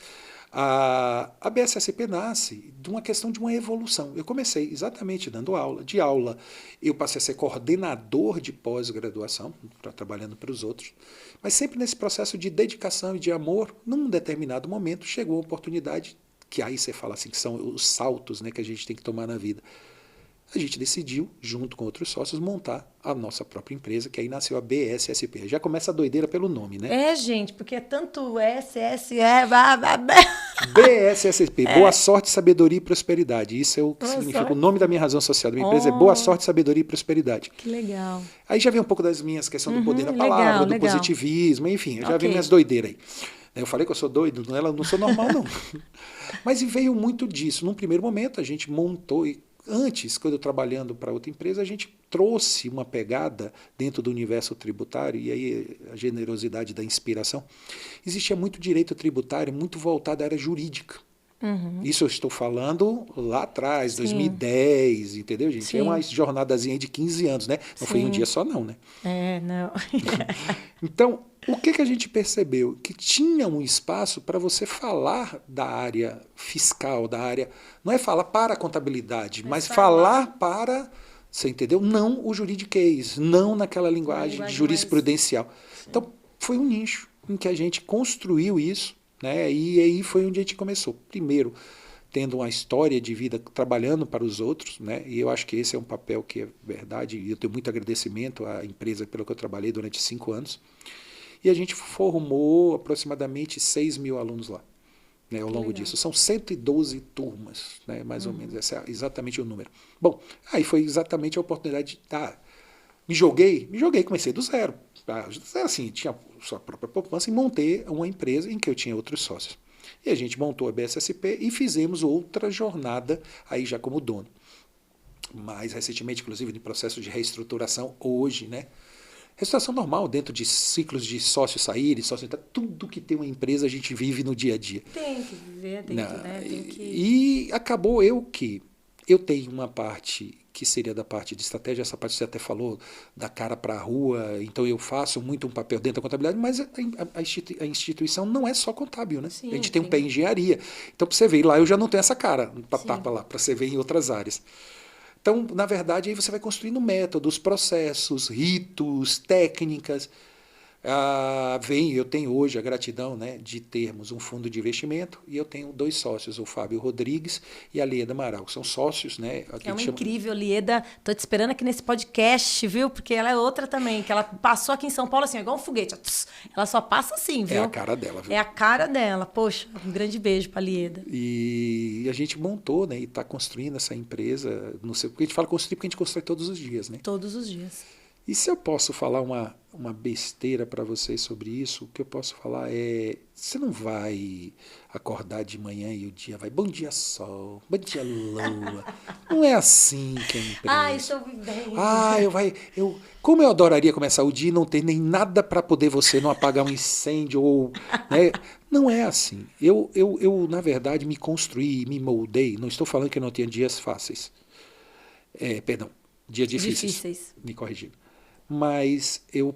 A BSSP nasce de uma questão de uma evolução. Eu comecei exatamente dando aula. De aula, eu passei a ser coordenador de pós-graduação, trabalhando para os outros. Mas sempre nesse processo de dedicação e de amor, num determinado momento, chegou a oportunidade, que aí você fala assim, que são os saltos, né, que a gente tem que tomar na vida. A gente decidiu, junto com outros sócios, montar a nossa própria empresa, que aí nasceu a BSSP. Já começa a doideira pelo nome, né? Gente, porque é tanto SSE... BSSP, Boa Sorte, Sabedoria e Prosperidade. Isso é o que significa. O nome da minha razão social da minha empresa é Boa Sorte, Sabedoria e Prosperidade. Que legal. Aí já vem um pouco das minhas questões do poder da palavra, do positivismo, enfim, já vem minhas doideiras aí. Eu falei que eu sou doido, não sou normal, não. Mas veio muito disso. Num primeiro momento, a gente montou, e antes, quando eu trabalhando para outra empresa, a gente trouxe uma pegada dentro do universo tributário, e aí a generosidade da inspiração. Existia muito direito tributário, muito voltado à área jurídica. Isso eu estou falando lá atrás, 2010, entendeu, gente? Sim. É uma jornadazinha de 15 anos, né? Não foi um dia só, não, né? Não. Então, o que a gente percebeu? Que tinha um espaço para você falar da área fiscal, da área... Não é falar para a contabilidade, mas falar para... Você entendeu? Não o juridiquês, não naquela linguagem jurisprudencial. Mais... Então, foi um nicho em que a gente construiu isso, né? E aí foi onde a gente começou. Primeiro, tendo uma história de vida trabalhando para os outros, né? E eu acho que esse é um papel que é verdade, e eu tenho muito agradecimento à empresa pela que eu trabalhei durante 5 anos. E a gente formou aproximadamente 6 mil alunos lá, né, ao longo disso. São 112 turmas, né, mais ou menos, esse é exatamente o número. Bom, aí foi exatamente a oportunidade de... Me joguei, comecei do zero. Assim, tinha sua própria poupança e montei uma empresa em que eu tinha outros sócios. E a gente montou a BSSP e fizemos outra jornada aí já como dono. Mais recentemente, inclusive, em processo de reestruturação hoje, né? Reestruturação normal, dentro de ciclos de sócio sair, sócio entrar, tudo que tem uma empresa a gente vive no dia a dia. Tem que viver, tem que... E acabou que eu tenho uma parte que seria da parte de estratégia, essa parte você até falou, da cara para a rua, então eu faço muito um papel dentro da contabilidade, mas a instituição não é só contábil, né? Sim, a gente tem um pé em engenharia. Então, para você ver lá, eu já não tenho essa cara para tapa lá, para você ver em outras áreas. Então, na verdade, aí você vai construindo métodos, processos, ritos, técnicas. Eu tenho hoje a gratidão, né, de termos um fundo de investimento e eu tenho 2 sócios, o Fábio Rodrigues e a Lieda Amaral, que são sócios, né? É uma incrível, Lieda. Tô te esperando aqui nesse podcast, viu? Porque ela é outra também, que ela passou aqui em São Paulo assim, igual um foguete. Ela só passa assim, viu? É a cara dela, viu? É a cara dela. Poxa, um grande beijo pra Lieda. E a gente montou, né, e está construindo essa empresa, não sei, porque a gente fala construir porque a gente constrói todos os dias, né? Todos os dias. E se eu posso falar uma besteira para vocês sobre isso, o que eu posso falar é, você não vai acordar de manhã e o dia vai, bom dia sol, bom dia lua. Não é assim que é a empresa. Estou vivendo. Como eu adoraria começar o dia e não ter nem nada para poder você não apagar um incêndio ou, né? Não é assim. Eu, na verdade, me construí, me moldei, não estou falando que eu não tenha dias fáceis. Dias difíceis. Me corrigindo. Mas eu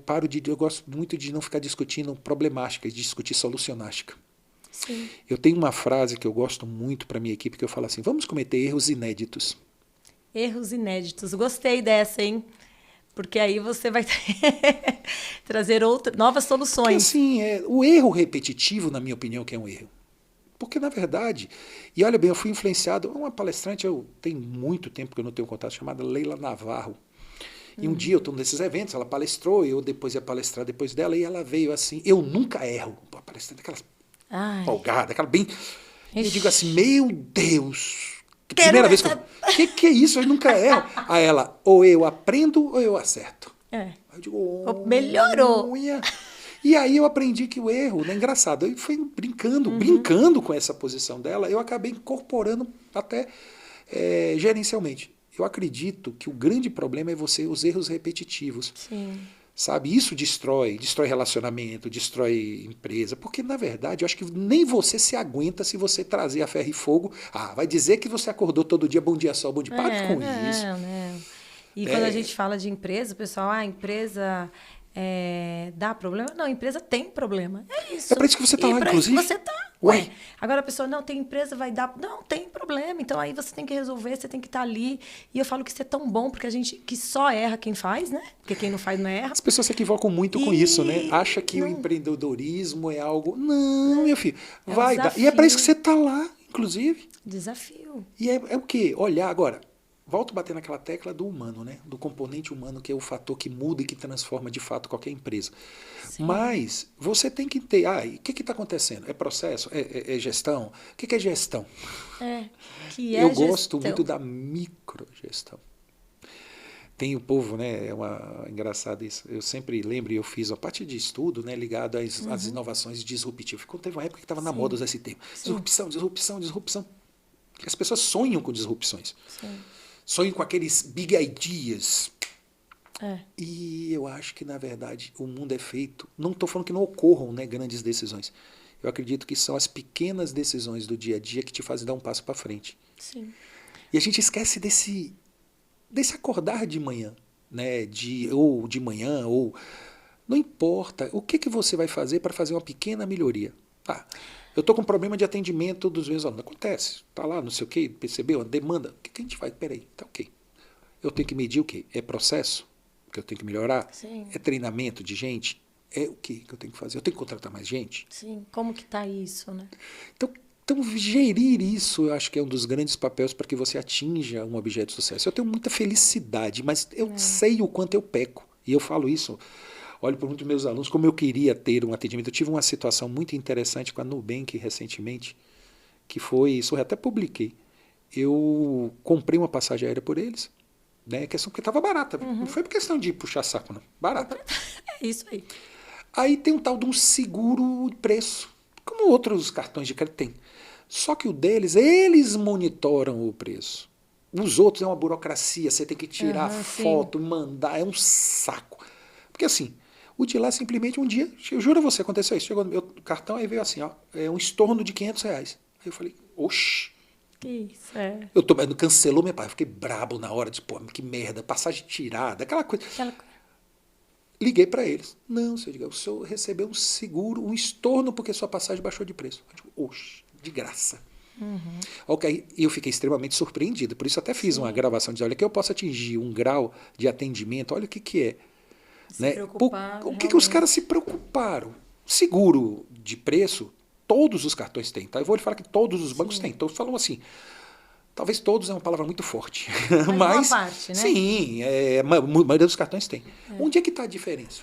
gosto muito de não ficar discutindo problemática, de discutir solucionástica. Sim. Eu tenho uma frase que eu gosto muito para a minha equipe, que eu falo assim, vamos cometer erros inéditos. Erros inéditos. Gostei dessa, hein? Porque aí você vai trazer novas soluções. Porque assim, o erro repetitivo, na minha opinião, que é um erro. Porque, na verdade, e olha bem, eu fui influenciado, uma palestrante, eu tenho muito tempo que eu não tenho contato, chamada Leila Navarro. E um dia eu estou nesses eventos, ela palestrou, eu depois ia palestrar depois dela, e ela veio assim, eu nunca erro. A palestrante, aquela folgada, aquela bem... E eu digo assim, meu Deus, primeira vez que eu... Que é isso? Eu nunca erro. Aí ela, ou eu aprendo ou eu acerto. É. Aí eu digo, melhorou. E aí eu aprendi que o erro, né, engraçado, eu fui brincando com essa posição dela, eu acabei incorporando até gerencialmente. Eu acredito que o grande problema é os erros repetitivos. Sim. Sabe? Isso destrói relacionamento, destrói empresa, porque na verdade eu acho que nem você se aguenta se você trazer a ferro e fogo. Ah, vai dizer que você acordou todo dia, bom dia sol, bom dia. Pare com isso. Né? E quando a gente fala de empresa, o pessoal, a empresa dá problema? Não, a empresa tem problema. É isso. É para isso que você está lá, inclusive. Você está. Ué. Agora a pessoa, não, tem empresa, vai dar. Não, tem problema. Então aí você tem que resolver, você tem que estar ali. E eu falo que isso é tão bom, porque a gente que só erra quem faz, né? Porque quem não faz não erra. As pessoas se equivocam muito com isso, né? Acha que o empreendedorismo é algo. Não, meu filho. Vai dar. E é para isso que você está lá, inclusive. Desafio. E é o quê? Olhar agora. Volto a bater naquela tecla do humano, né? Do componente humano, que é o fator que muda e que transforma de fato qualquer empresa. Sim. Mas você tem que ter. O que está acontecendo? É processo? É gestão? O que é gestão? Eu gosto muito da microgestão. Tem o povo, né? Engraçado isso. Eu sempre lembro, eu fiz a parte de estudo, né, ligado às inovações disruptivas. Teve uma época que estava na moda usar esse termo. Disrupção. As pessoas sonham com disrupções. Sim. Sonho com aqueles big ideas. E eu acho que, na verdade, o mundo é feito... Não estou falando que não ocorram, né, grandes decisões. Eu acredito que são as pequenas decisões do dia a dia que te fazem dar um passo para frente. Sim. E a gente esquece desse acordar de manhã, né? Ou de manhã, ou... Não importa. O que você vai fazer para fazer uma pequena melhoria? Eu estou com um problema de atendimento dos meus alunos. Acontece. Está lá, não sei o quê, percebeu? A demanda. O que a gente faz? Peraí, tá ok. Eu tenho que medir o quê? É processo que eu tenho que melhorar? Sim. É treinamento de gente? É o quê que eu tenho que fazer? Eu tenho que contratar mais gente? Sim. Como que está isso, né? Então, gerir isso, eu acho que é um dos grandes papéis para que você atinja um objeto de sucesso. Eu tenho muita felicidade, mas eu sei o quanto eu peco. E eu falo isso... Olho para muitos meus alunos, como eu queria ter um atendimento. Eu tive uma situação muito interessante com a Nubank recentemente, que foi, isso eu até publiquei. Eu comprei uma passagem aérea por eles, né? Questão porque estava barata. Não foi por questão de puxar saco, não. Barata. É isso aí. Aí tem um tal de um seguro de preço, como outros cartões de crédito tem. Só que o deles, eles monitoram o preço. Os outros é uma burocracia, você tem que tirar foto, mandar, é um saco. Porque assim... O de lá, simplesmente, um dia, eu juro a você, aconteceu isso. Chegou no meu cartão, aí veio assim, um estorno de R$500. Aí eu falei, oxi. Isso, cancelou minha parte. Eu fiquei brabo na hora, pô, que merda, passagem tirada, aquela coisa. Liguei para eles. Não, o senhor recebeu um seguro, um estorno, porque sua passagem baixou de preço. Eu digo, oxi, de graça. Ok, e eu fiquei extremamente surpreendido. Por isso até fiz uma gravação de olha, que eu posso atingir um grau de atendimento, olha o que é. Né? O que os caras se preocuparam? Seguro de preço, todos os cartões têm. Tá? Eu vou lhe falar que todos os bancos têm. Então, falam assim, talvez todos é uma palavra muito forte. Mas uma parte, né? Sim, a maioria dos cartões tem. Onde é que está a diferença?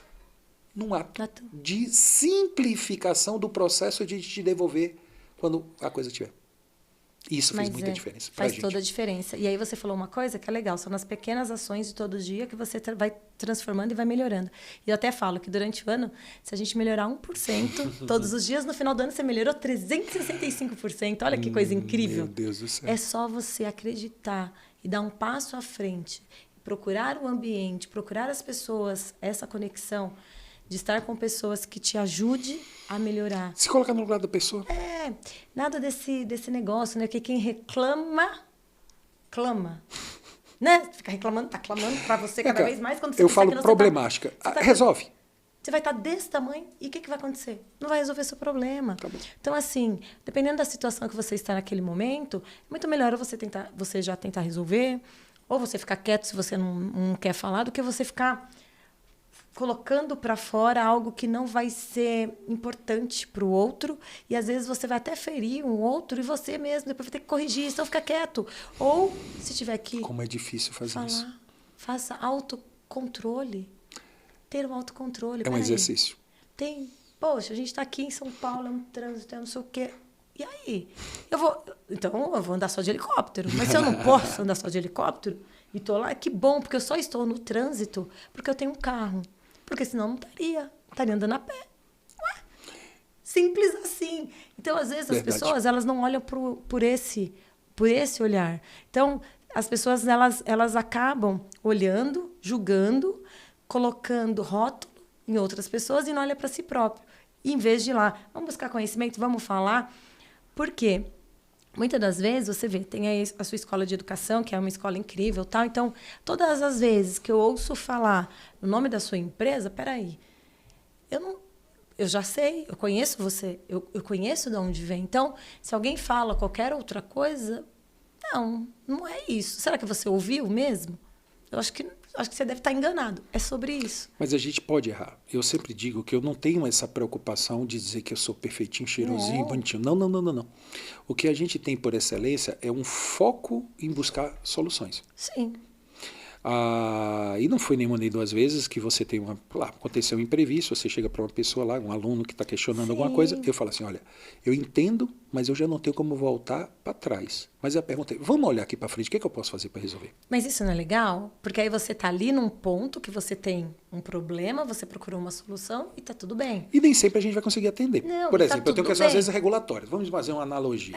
Num ato de simplificação do processo de te devolver quando a coisa estiver. Isso faz muita diferença pra gente. Faz toda a diferença. E aí você falou uma coisa que é legal, são nas pequenas ações de todo dia que você vai transformando e vai melhorando. E eu até falo que durante o ano, se a gente melhorar 1%, todos os dias, no final do ano você melhorou 365%. Olha que coisa incrível. Meu Deus do céu. É só você acreditar e dar um passo à frente, procurar o ambiente, procurar as pessoas, essa conexão, de estar com pessoas que te ajudem a melhorar. Se colocar no lugar da pessoa. Nada desse negócio, né? Porque quem reclama, clama. Né? Fica reclamando, tá clamando para você cada vez mais. Quando você eu falo problemática. Resolve. Você vai estar desse tamanho e o que vai acontecer? Não vai resolver seu problema. Então, assim, dependendo da situação que você está naquele momento, é muito melhor você já tentar resolver, ou você ficar quieto se você não quer falar, do que você ficar colocando para fora algo que não vai ser importante para o outro, e às vezes você vai até ferir um outro e você mesmo depois vai ter que corrigir, então fica quieto. Ou, se tiver que como é difícil fazer isso. Faça autocontrole. Ter um autocontrole. É um exercício. Poxa, a gente está aqui em São Paulo, é um trânsito, é não sei o quê. E aí? Então, eu vou andar só de helicóptero. Mas se eu não posso andar só de helicóptero, e tô lá, que bom, porque eu só estou no trânsito porque eu tenho um carro. Porque senão não estaria andando a pé. Ué, simples assim. Então, às vezes, as pessoas, elas não olham por esse olhar. Então, as pessoas, elas acabam olhando, julgando, colocando rótulo em outras pessoas e não olha para si próprio. E, em vez de ir lá, vamos buscar conhecimento, vamos falar. Por quê? Muitas das vezes, você vê, tem aí a sua escola de educação, que é uma escola incrível, tal. Então, todas as vezes que eu ouço falar no nome da sua empresa, peraí, eu já sei, eu conheço você, eu conheço de onde vem. Então, se alguém fala qualquer outra coisa, não é isso. Será que você ouviu mesmo? Eu acho que você deve estar enganado. É sobre isso. Mas a gente pode errar. Eu sempre digo que eu não tenho essa preocupação de dizer que eu sou perfeitinho, cheirosinho, bonitinho. Não. O que a gente tem por excelência é um foco em buscar soluções. Sim. E não foi nenhuma nem duas vezes que você tem aconteceu um imprevisto, você chega para uma pessoa lá, um aluno que está questionando alguma coisa, eu falo assim, olha, eu entendo, mas eu já não tenho como voltar para trás. Mas eu perguntei, vamos olhar aqui para frente, o que eu posso fazer para resolver? Mas isso não é legal? Porque aí você está ali num ponto que você tem um problema, você procurou uma solução e está tudo bem. E nem sempre a gente vai conseguir atender. Não, por exemplo, eu tenho questões às vezes regulatórias. Vamos fazer uma analogia.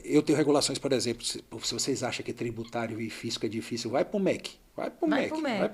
Eu tenho regulações, por exemplo, se vocês acham que tributário e físico é difícil, vai para o MEC. Vai para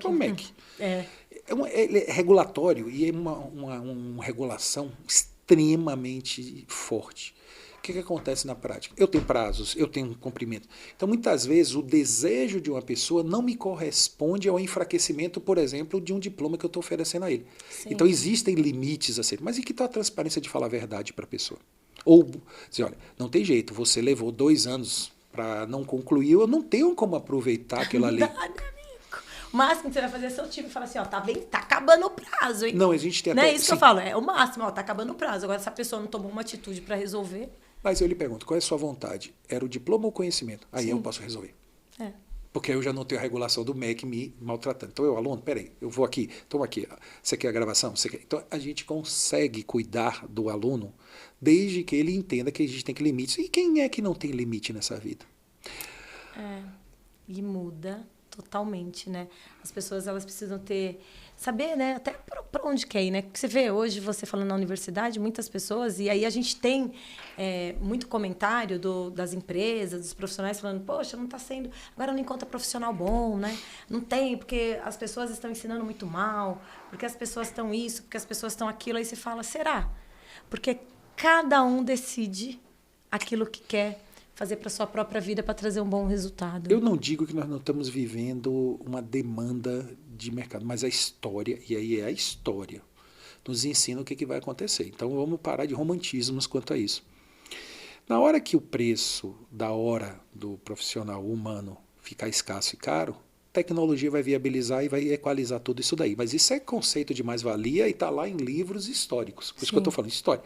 o MEC. É regulatório e é uma regulação extremamente forte. O que acontece na prática? Eu tenho prazos, eu tenho cumprimento. Então, muitas vezes, o desejo de uma pessoa não me corresponde ao enfraquecimento, por exemplo, de um diploma que eu estou oferecendo a ele. Sim. Então, existem limites a ser. Mas e que tal a transparência de falar a verdade para a pessoa? Ou dizer, olha, não tem jeito, você levou 2 anos para não concluir, eu não tenho como aproveitar aquilo ali. O máximo que você vai fazer é seu time e falar assim, tá vendo? Tá acabando o prazo, hein? Não, a gente tem até... Não é isso que eu falo, é o máximo, tá acabando o prazo. Agora, se a pessoa não tomou uma atitude para resolver... Mas eu lhe pergunto, qual é a sua vontade? Era o diploma ou o conhecimento? Aí eu posso resolver. Porque eu já não tenho a regulação do MEC me maltratando. Então, aluno, peraí, eu vou aqui, toma aqui, você quer a gravação? Você quer? Então, a gente consegue cuidar do aluno desde que ele entenda que a gente tem que limites. E quem é que não tem limite nessa vida? E muda totalmente, né? As pessoas, elas precisam saber, né? Até para onde quer ir, né? Porque você vê hoje, você falando na universidade, muitas pessoas, e aí a gente tem muito comentário das empresas, dos profissionais falando, poxa, não está sendo... Agora não encontra profissional bom, né? Não tem, porque as pessoas estão ensinando muito mal, porque as pessoas estão isso, porque as pessoas estão aquilo. Aí você fala, será? Porque cada um decide aquilo que quer fazer para sua própria vida para trazer um bom resultado. Eu não digo que nós não estamos vivendo uma demanda de mercado, mas a história, e aí é a história, nos ensina o que vai acontecer. Então vamos parar de romantismos quanto a isso. Na hora que o preço da hora do profissional humano ficar escasso e caro, a tecnologia vai viabilizar e vai equalizar tudo isso daí. Mas isso é conceito de mais-valia e está lá em livros históricos. Por isso que eu estou falando, história.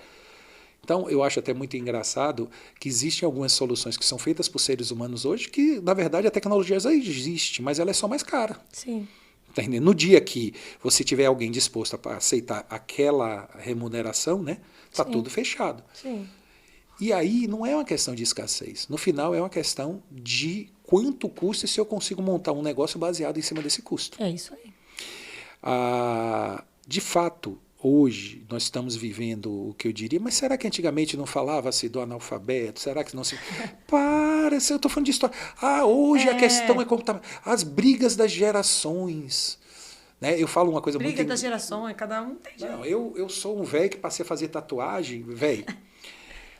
Então, eu acho até muito engraçado que existem algumas soluções que são feitas por seres humanos hoje que, na verdade, a tecnologia já existe, mas ela é só mais cara. Sim. Tá entendendo? No dia que você tiver alguém disposto a aceitar aquela remuneração, né, tá tudo fechado. Sim. E aí não é uma questão de escassez. No final, é uma questão de quanto custa e se eu consigo montar um negócio baseado em cima desse custo. É isso aí. De fato, hoje nós estamos vivendo o que eu diria, mas será que antigamente não falava-se do analfabeto? Será que não se... Para, eu estou falando de história. Hoje a questão é como tá... As brigas das gerações. Né? Eu falo uma coisa muito... Briga das gerações, cada um tem jeito. Não, eu sou um velho que passei a fazer tatuagem, velho.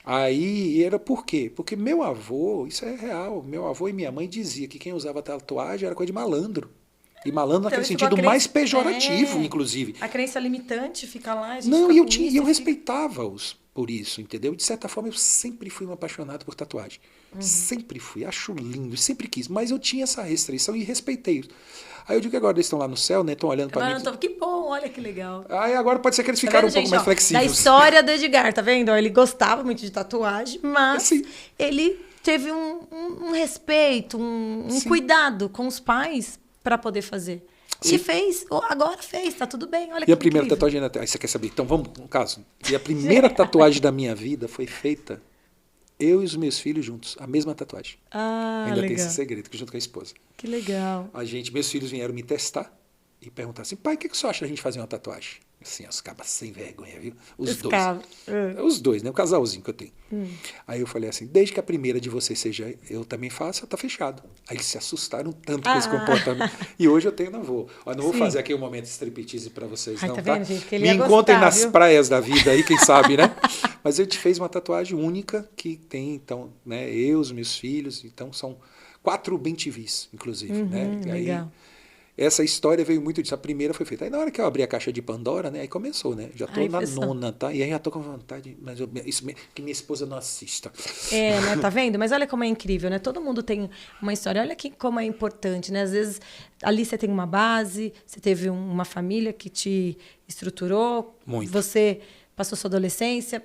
Aí era por quê? Porque meu avô, isso é real, meu avô e minha mãe diziam que quem usava tatuagem era coisa de malandro. E malandro naquele sentido mais pejorativo, inclusive. A crença limitante fica lá, a gente não, e eu respeitava-os por isso, entendeu? De certa forma, eu sempre fui um apaixonado por tatuagem. Sempre fui, acho lindo, sempre quis. Mas eu tinha essa restrição e respeitei-os. Aí eu digo que agora eles estão lá no céu, né? Estão olhando para mim. Que bom, olha que legal. Aí agora pode ser que eles ficaram um pouco mais flexíveis. Da história do Edgar, tá vendo? Ele gostava muito de tatuagem, mas ele teve um respeito, um cuidado com os pais para poder fazer. E agora fez, tá tudo bem. Olha que a primeira tatuagem... Aí você quer saber? Então vamos, no caso. E a primeira tatuagem da minha vida foi feita Eu e os meus filhos juntos, a mesma tatuagem. Ah, Ainda legal. tem esse segredo, que junto com a esposa. Que legal. Meus filhos vieram me testar e perguntar assim, pai, o que você acha da gente fazer uma tatuagem? Assim, os cabas sem vergonha, viu? Os dois. Os dois, né? O casalzinho que eu tenho. Aí eu falei assim, desde que a primeira de vocês seja eu também faça, tá fechado. Aí eles se assustaram tanto com esse comportamento. E hoje eu tenho, não vou fazer aqui um momento striptease para vocês, não, tá tá? vendo, gente? Que ele Me ia encontrem gostar, nas viu? praias da vida aí, quem sabe, né? Mas a gente fez uma tatuagem única que tem, então, né? Eu, os meus filhos, então são 4 bem-te-vis, inclusive, né? E aí, Legal. essa história veio muito disso. A primeira foi feita. Aí na hora que eu abri a caixa de Pandora, né? Aí começou, né? Já tô Aí, na pessoal. nona, tá? E aí já tô com vontade, mas que minha esposa não assista. É, né? Tá vendo? Mas olha como é incrível, né? Todo mundo tem uma história. Olha como é importante, né? Às vezes, ali você tem uma base, você teve uma família que te estruturou. Muito. Você passou sua adolescência,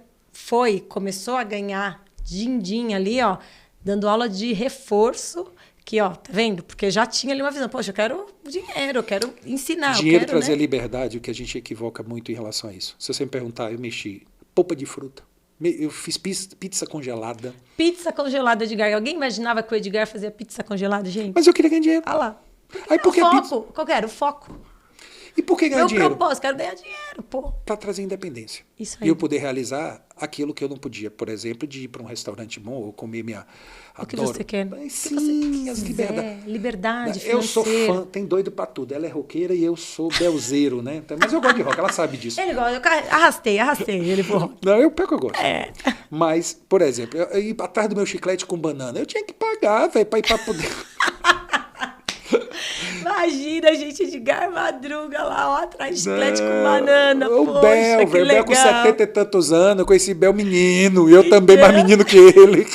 começou a ganhar din-din ali, ó, dando aula de reforço. Que, ó, tá vendo? Porque já tinha ali uma visão. Poxa, eu quero dinheiro, eu quero ensinar. Dinheiro eu quero, trazer né? liberdade, o que a gente equivoca muito em relação a isso. Se você me perguntar, eu mexi polpa de fruta. Eu fiz pizza congelada. Pizza congelada, Edgar. Alguém imaginava que o Edgar fazia pizza congelada, gente? Mas eu queria ganhar dinheiro. Ah lá. Aí por que o pizza? foco. Qual que era? O foco. E por que ganhar Meu dinheiro? propósito, quero ganhar dinheiro, pô. Para trazer independência. Isso E aí. eu poder realizar aquilo que eu não podia. Por exemplo, de ir para um restaurante bom ou comer minha... O que você quer. Mas, O que sim, você as quiser. liberdades. Liberdade Eu sou financeira. fã, tem doido pra tudo. Ela é roqueira e eu sou belzeiro, né? Mas eu gosto de rock, ela sabe disso. Ele gosta, eu arrastei ele pro rock. Não, eu pego, eu gosto. É. Mas, por exemplo, eu ir atrás do meu chiclete com banana, eu tinha que pagar, velho, pra ir pra poder... Imagina a gente de Madruga lá, ó, atrás de chiclete com banana. O Poxa, Bel, que velho, o Bel com legal. 70 e tantos anos, eu conheci Bel menino, e eu também mais menino que ele.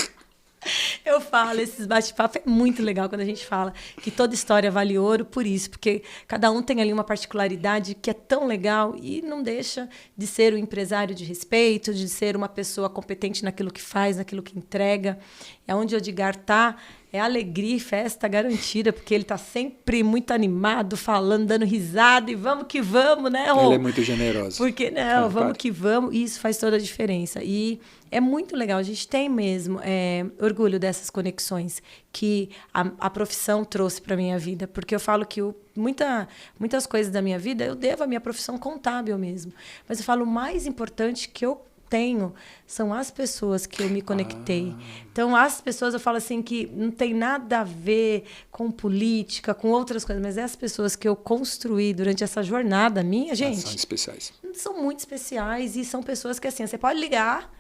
Eu falo, esses bate-papo é muito legal quando a gente fala que toda história vale ouro por isso, porque cada um tem ali uma particularidade que é tão legal e não deixa de ser um empresário de respeito, de ser uma pessoa competente naquilo que faz, naquilo que entrega. É onde o Edgar tá, é alegria e festa garantida, porque ele tá sempre muito animado, falando, dando risada e vamos que vamos, né, Rô? Ela é muito generosa. Por que não? Vamos que vamos. E isso faz toda a diferença. E é muito legal. A gente tem mesmo orgulho dessas conexões que a profissão trouxe para a minha vida. Porque eu falo que muitas coisas da minha vida eu devo à minha profissão contábil mesmo. Mas eu falo, o mais importante que eu tenho são as pessoas que eu me conectei. Então, as pessoas, eu falo assim, que não tem nada a ver com política, com outras coisas, mas é as pessoas que eu construí durante essa jornada minha, gente. São especiais. São muito especiais e são pessoas que, assim, você pode ligar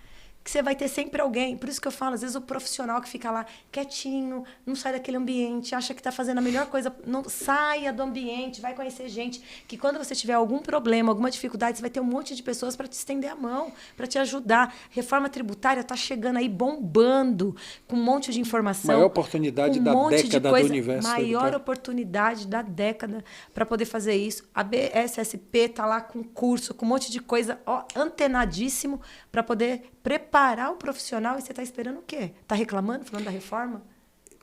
que você vai ter sempre alguém. Por isso que eu falo, às vezes o profissional que fica lá quietinho, não sai daquele ambiente, acha que está fazendo a melhor coisa, não saia do ambiente, vai conhecer gente, que quando você tiver algum problema, alguma dificuldade, você vai ter um monte de pessoas para te estender a mão, para te ajudar. Reforma tributária está chegando aí bombando, com um monte de informação. Maior oportunidade da década do universo. Maior oportunidade da década para poder fazer isso. A BSSP está lá com curso, com um monte de coisa, ó, antenadíssimo para poder preparar o profissional. E você está esperando o quê? Está reclamando, falando da reforma?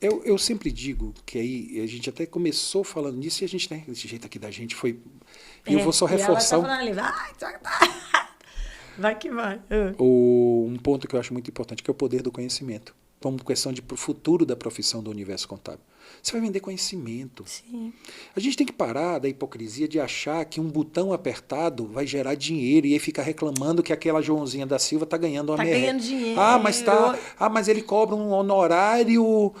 Eu sempre digo que aí a gente até começou falando nisso e a gente, né, desse jeito aqui da gente foi... E eu vou só reforçar... Ela tá falando ali, vai que vai. Um ponto que eu acho muito importante, que é o poder do conhecimento. Como questão de futuro da profissão do universo contábil. Você vai vender conhecimento. Sim. A gente tem que parar da hipocrisia de achar que um botão apertado vai gerar dinheiro e aí ficar reclamando que aquela Joãozinha da Silva está ganhando uma merreca. Está ganhando dinheiro. Mas ele cobra um honorário.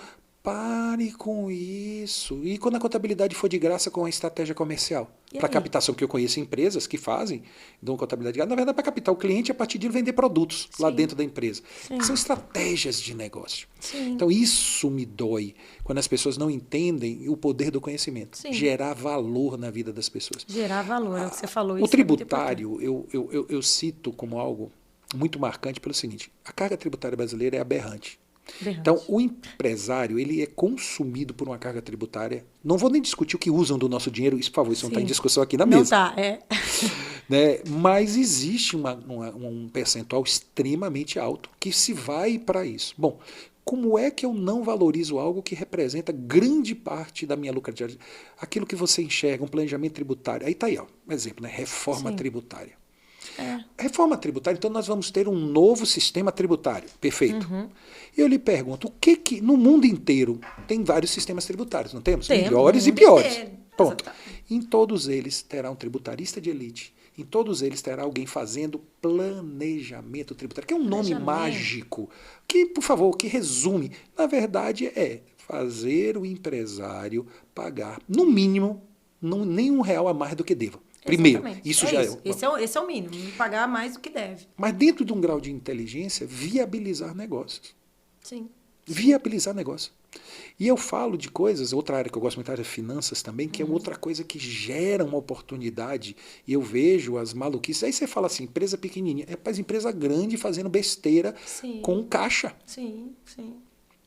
Pare com isso. E quando a contabilidade for de graça com a estratégia comercial? Para captação, porque eu conheço empresas que fazem, dão contabilidade de graça, na verdade, para captar o cliente a partir de vender produtos lá dentro da empresa. São estratégias de negócio. Sim. Então, isso me dói quando as pessoas não entendem o poder do conhecimento. Sim. Gerar valor na vida das pessoas. Gerar valor, é o que você falou. O tributário, eu cito como algo muito marcante pelo seguinte: a carga tributária brasileira é aberrante. Então, o empresário, ele é consumido por uma carga tributária. Não vou nem discutir o que usam do nosso dinheiro, isso, por favor, isso não está em discussão aqui na mesa. Não está, Né? Mas existe um percentual extremamente alto que se vai para isso. Bom, como é que eu não valorizo algo que representa grande parte da minha lucratividade? Aquilo que você enxerga, um planejamento tributário. Aí está aí, ó, um exemplo, né? Reforma tributária. Reforma tributária, então nós vamos ter um novo sistema tributário. Perfeito. Eu lhe pergunto, o que no mundo inteiro tem vários sistemas tributários, não temos? Melhores e piores. Ponto. Em todos eles terá um tributarista de elite. Em todos eles terá alguém fazendo planejamento tributário, que é um nome mágico, que, por favor, que resume. Na verdade, é fazer o empresário pagar, no mínimo, nem R$1 a mais do que deva. Primeiro, isso já é. Esse é o mínimo, pagar mais do que deve. Mas dentro de um grau de inteligência, viabilizar negócios. Sim. Viabilizar negócios. E eu falo de coisas, outra área que eu gosto muito, a área de finanças também, que é outra coisa que gera uma oportunidade. E eu vejo as maluquices. Aí você fala assim, empresa pequenininha. Rapaz, empresa grande fazendo besteira com caixa. Sim, sim.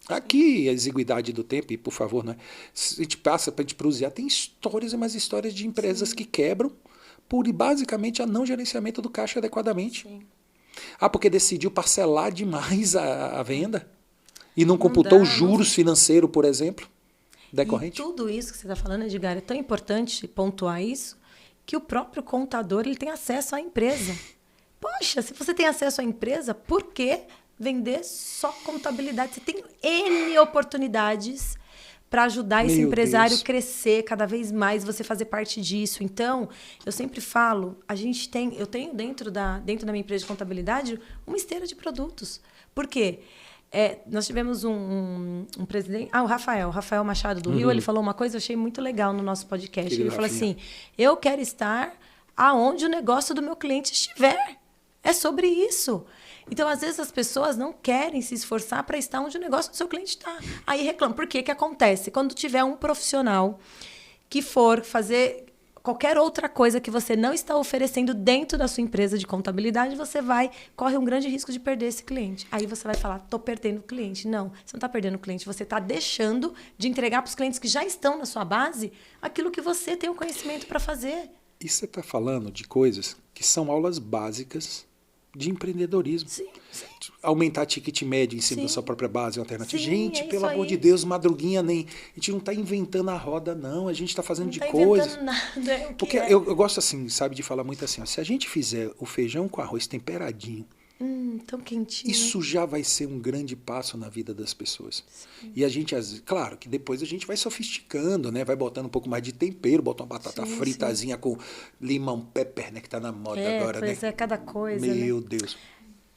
Aqui, a exiguidade do tempo, e por favor, né? Se a gente passa para a gente prosear, tem histórias e mais histórias de empresas que quebram por basicamente a não gerenciamento do caixa adequadamente. Sim. Porque decidiu parcelar demais a venda e não computou os juros financeiros, por exemplo, decorrente. E tudo isso que você está falando, Edgar, é tão importante pontuar isso, que o próprio contador ele tem acesso à empresa. Poxa, se você tem acesso à empresa, por que vender só contabilidade? Você tem N oportunidades para ajudar esse empresário a crescer cada vez mais, você fazer parte disso. Então, eu sempre falo, eu tenho dentro da minha empresa de contabilidade uma esteira de produtos. Por quê? Nós tivemos um presidente, o Rafael Machado do Rio, ele falou uma coisa que eu achei muito legal no nosso podcast. Ele falou assim, eu quero estar aonde o negócio do meu cliente estiver. É sobre isso. Então, às vezes, as pessoas não querem se esforçar para estar onde o negócio do seu cliente está. Aí reclamam. Por quê? Que acontece? Quando tiver um profissional que for fazer qualquer outra coisa que você não está oferecendo dentro da sua empresa de contabilidade, você corre um grande risco de perder esse cliente. Aí você vai falar, estou perdendo o cliente. Não, você não está perdendo o cliente. Você está deixando de entregar para os clientes que já estão na sua base aquilo que você tem o conhecimento para fazer. E você está falando de coisas que são aulas básicas de empreendedorismo. Sim. Aumentar ticket médio em cima da sua própria base, uma alternativa. Sim, gente, pelo amor de Deus, madruguinha nem... A gente não está inventando a roda, não. A gente está fazendo de coisas. Não está inventando nada. Porque eu gosto assim, sabe, de falar muito assim. Ó, se a gente fizer o feijão com arroz temperadinho, tão quentinho. Isso já vai ser um grande passo na vida das pessoas. Sim. E a gente, claro, que depois a gente vai sofisticando, né? Vai botando um pouco mais de tempero, bota uma batata fritazinha com limão pepper, né? Que tá na moda agora, né? É cada coisa, Meu Deus.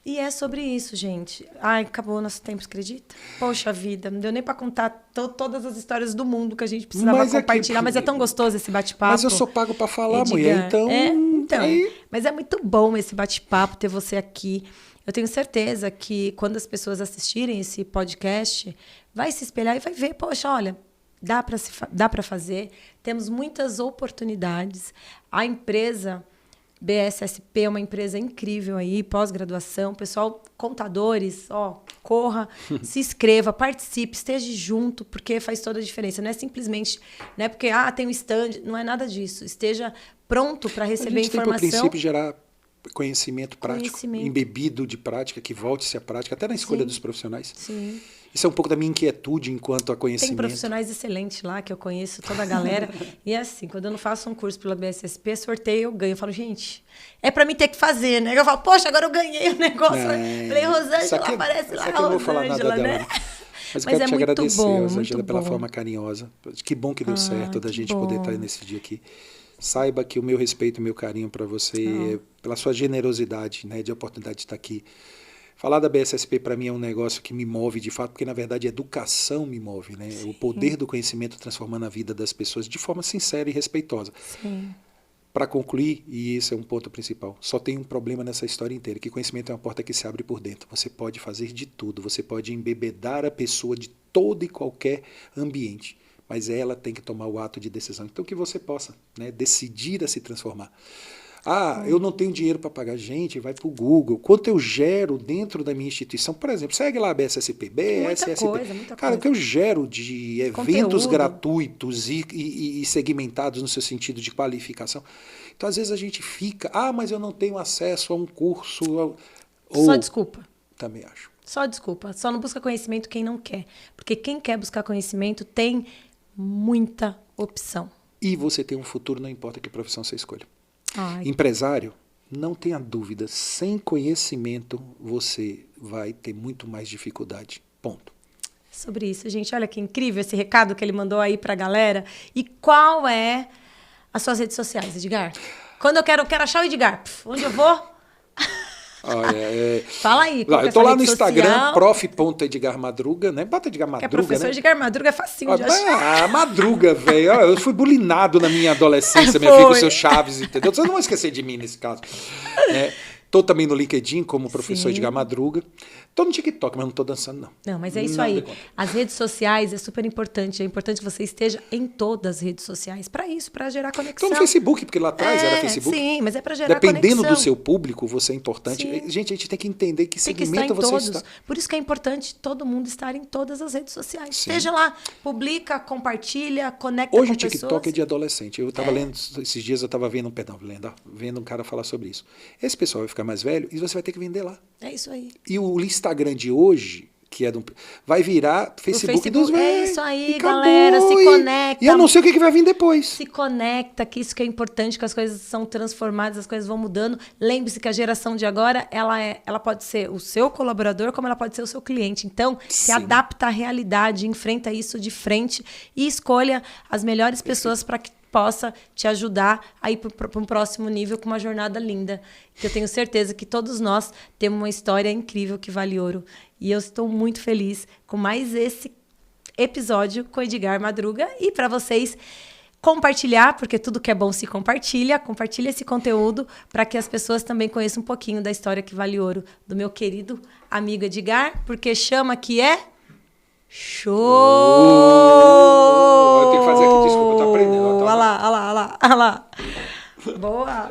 E é sobre isso, gente. Ai, acabou o nosso tempo, acredita? Poxa vida, não deu nem para contar todas as histórias do mundo que a gente precisava compartilhar, mas é tão gostoso esse bate-papo. Mas eu sou pago para falar, mulher, então... Mas é muito bom esse bate-papo, ter você aqui. Eu tenho certeza que quando as pessoas assistirem esse podcast, vai se espelhar e vai ver, poxa, olha, dá para fazer, temos muitas oportunidades. A empresa BSSP é uma empresa incrível aí, pós-graduação. Pessoal, contadores, corra, se inscreva, participe, esteja junto, porque faz toda a diferença. Não é simplesmente, não é porque tem um stand, não é nada disso. Esteja pronto para receber informação. A gente tem, por princípio, gerar conhecimento prático, embebido de prática, que volte-se à prática, até na escolha dos profissionais. Sim. Isso é um pouco da minha inquietude enquanto a conhecimento. Tem profissionais excelentes lá, que eu conheço toda a galera. E é assim, quando eu não faço um curso pela BSSP, sorteio, eu ganho. Eu falo, gente, é para mim ter que fazer, né? Eu falo, poxa, agora eu ganhei o negócio. Falei, Rosângela, aparece lá, eu não vou falar nada né? Dela. Mas eu quero te agradecer, Rosângela, pela bom. forma carinhosa. Que bom que deu certo da gente poder estar nesse dia aqui. Saiba que o meu respeito e o meu carinho para você, pela sua generosidade, né, de oportunidade de estar aqui. Falar da BSSP para mim é um negócio que me move de fato, porque na verdade a educação me move, né? O poder do conhecimento transformando a vida das pessoas de forma sincera e respeitosa. Para concluir, e esse é um ponto principal, só tem um problema nessa história inteira, que conhecimento é uma porta que se abre por dentro. Você pode fazer de tudo, você pode embebedar a pessoa de todo e qualquer ambiente, mas ela tem que tomar o ato de decisão. Então que você possa, né, decidir a se transformar. Eu não tenho dinheiro para pagar. Gente, vai para o Google. Quanto eu gero dentro da minha instituição? Por exemplo, segue lá a BSSP. BSSP. Muita coisa. O que eu gero de eventos gratuitos e segmentados no seu sentido de qualificação. Então, às vezes a gente fica, mas eu não tenho acesso a um curso. Só desculpa. Também acho. Só desculpa. Só não busca conhecimento quem não quer. Porque quem quer buscar conhecimento tem muita opção. E você tem um futuro, não importa que profissão você escolha. Empresário, não tenha dúvida, sem conhecimento você vai ter muito mais dificuldade. Ponto. Sobre isso, gente. Olha que incrível esse recado que ele mandou aí pra galera. E qual é as suas redes sociais, Edgar? Quando eu quero achar o Edgar, onde eu vou? Olha, fala aí. Eu tô lá no Instagram, prof.edgarmadruga, né? Bota Edgar Madruga, professor, né? Edgar Madruga é facinho de achar. Madruga, velho. Eu fui bulinado na minha adolescência, minha filha, com seus Chaves, entendeu? Vocês não vão esquecer de mim nesse caso. Tô também no LinkedIn como professor Edgar Madruga. Tô no TikTok, mas não tô dançando, não. Não, mas é isso aí. As redes sociais é super importante. É importante que você esteja em todas as redes sociais. Para isso, para gerar conexão. Tô no Facebook, porque lá atrás era Facebook. Sim, mas é para gerar Dependendo conexão. do seu público, você é importante. Sim. Gente, a gente tem que entender que segmento você está. Por isso que é importante todo mundo estar em todas as redes sociais. Sim. Esteja lá, publica, compartilha, conecta com pessoas. Hoje o TikTok é de adolescente. Eu estava lendo, esses dias eu estava vendo um cara falar sobre isso. Esse pessoal vai ficar mais velho e você vai ter que vender lá. É isso aí. E o Instagram de hoje, que é vai virar Facebook dos velhos. É isso aí, galera. Se conecta. E eu não sei o que vai vir depois. Se conecta, que isso que é importante, que as coisas são transformadas, as coisas vão mudando. Lembre-se que a geração de agora, ela pode ser o seu colaborador, como ela pode ser o seu cliente. Então, se adapta à realidade, enfrenta isso de frente e escolha as melhores pessoas para que possa te ajudar a ir para um próximo nível com uma jornada linda. Eu tenho certeza que todos nós temos uma história incrível que vale ouro. E eu estou muito feliz com mais esse episódio com Edgar Madruga. E para vocês compartilhar, porque tudo que é bom se compartilha. Compartilha esse conteúdo para que as pessoas também conheçam um pouquinho da história que vale ouro do meu querido amigo Edgar, porque chama que é... Show! Eu tenho que fazer aqui, desculpa, eu tô aprendendo. Olha lá. Boa!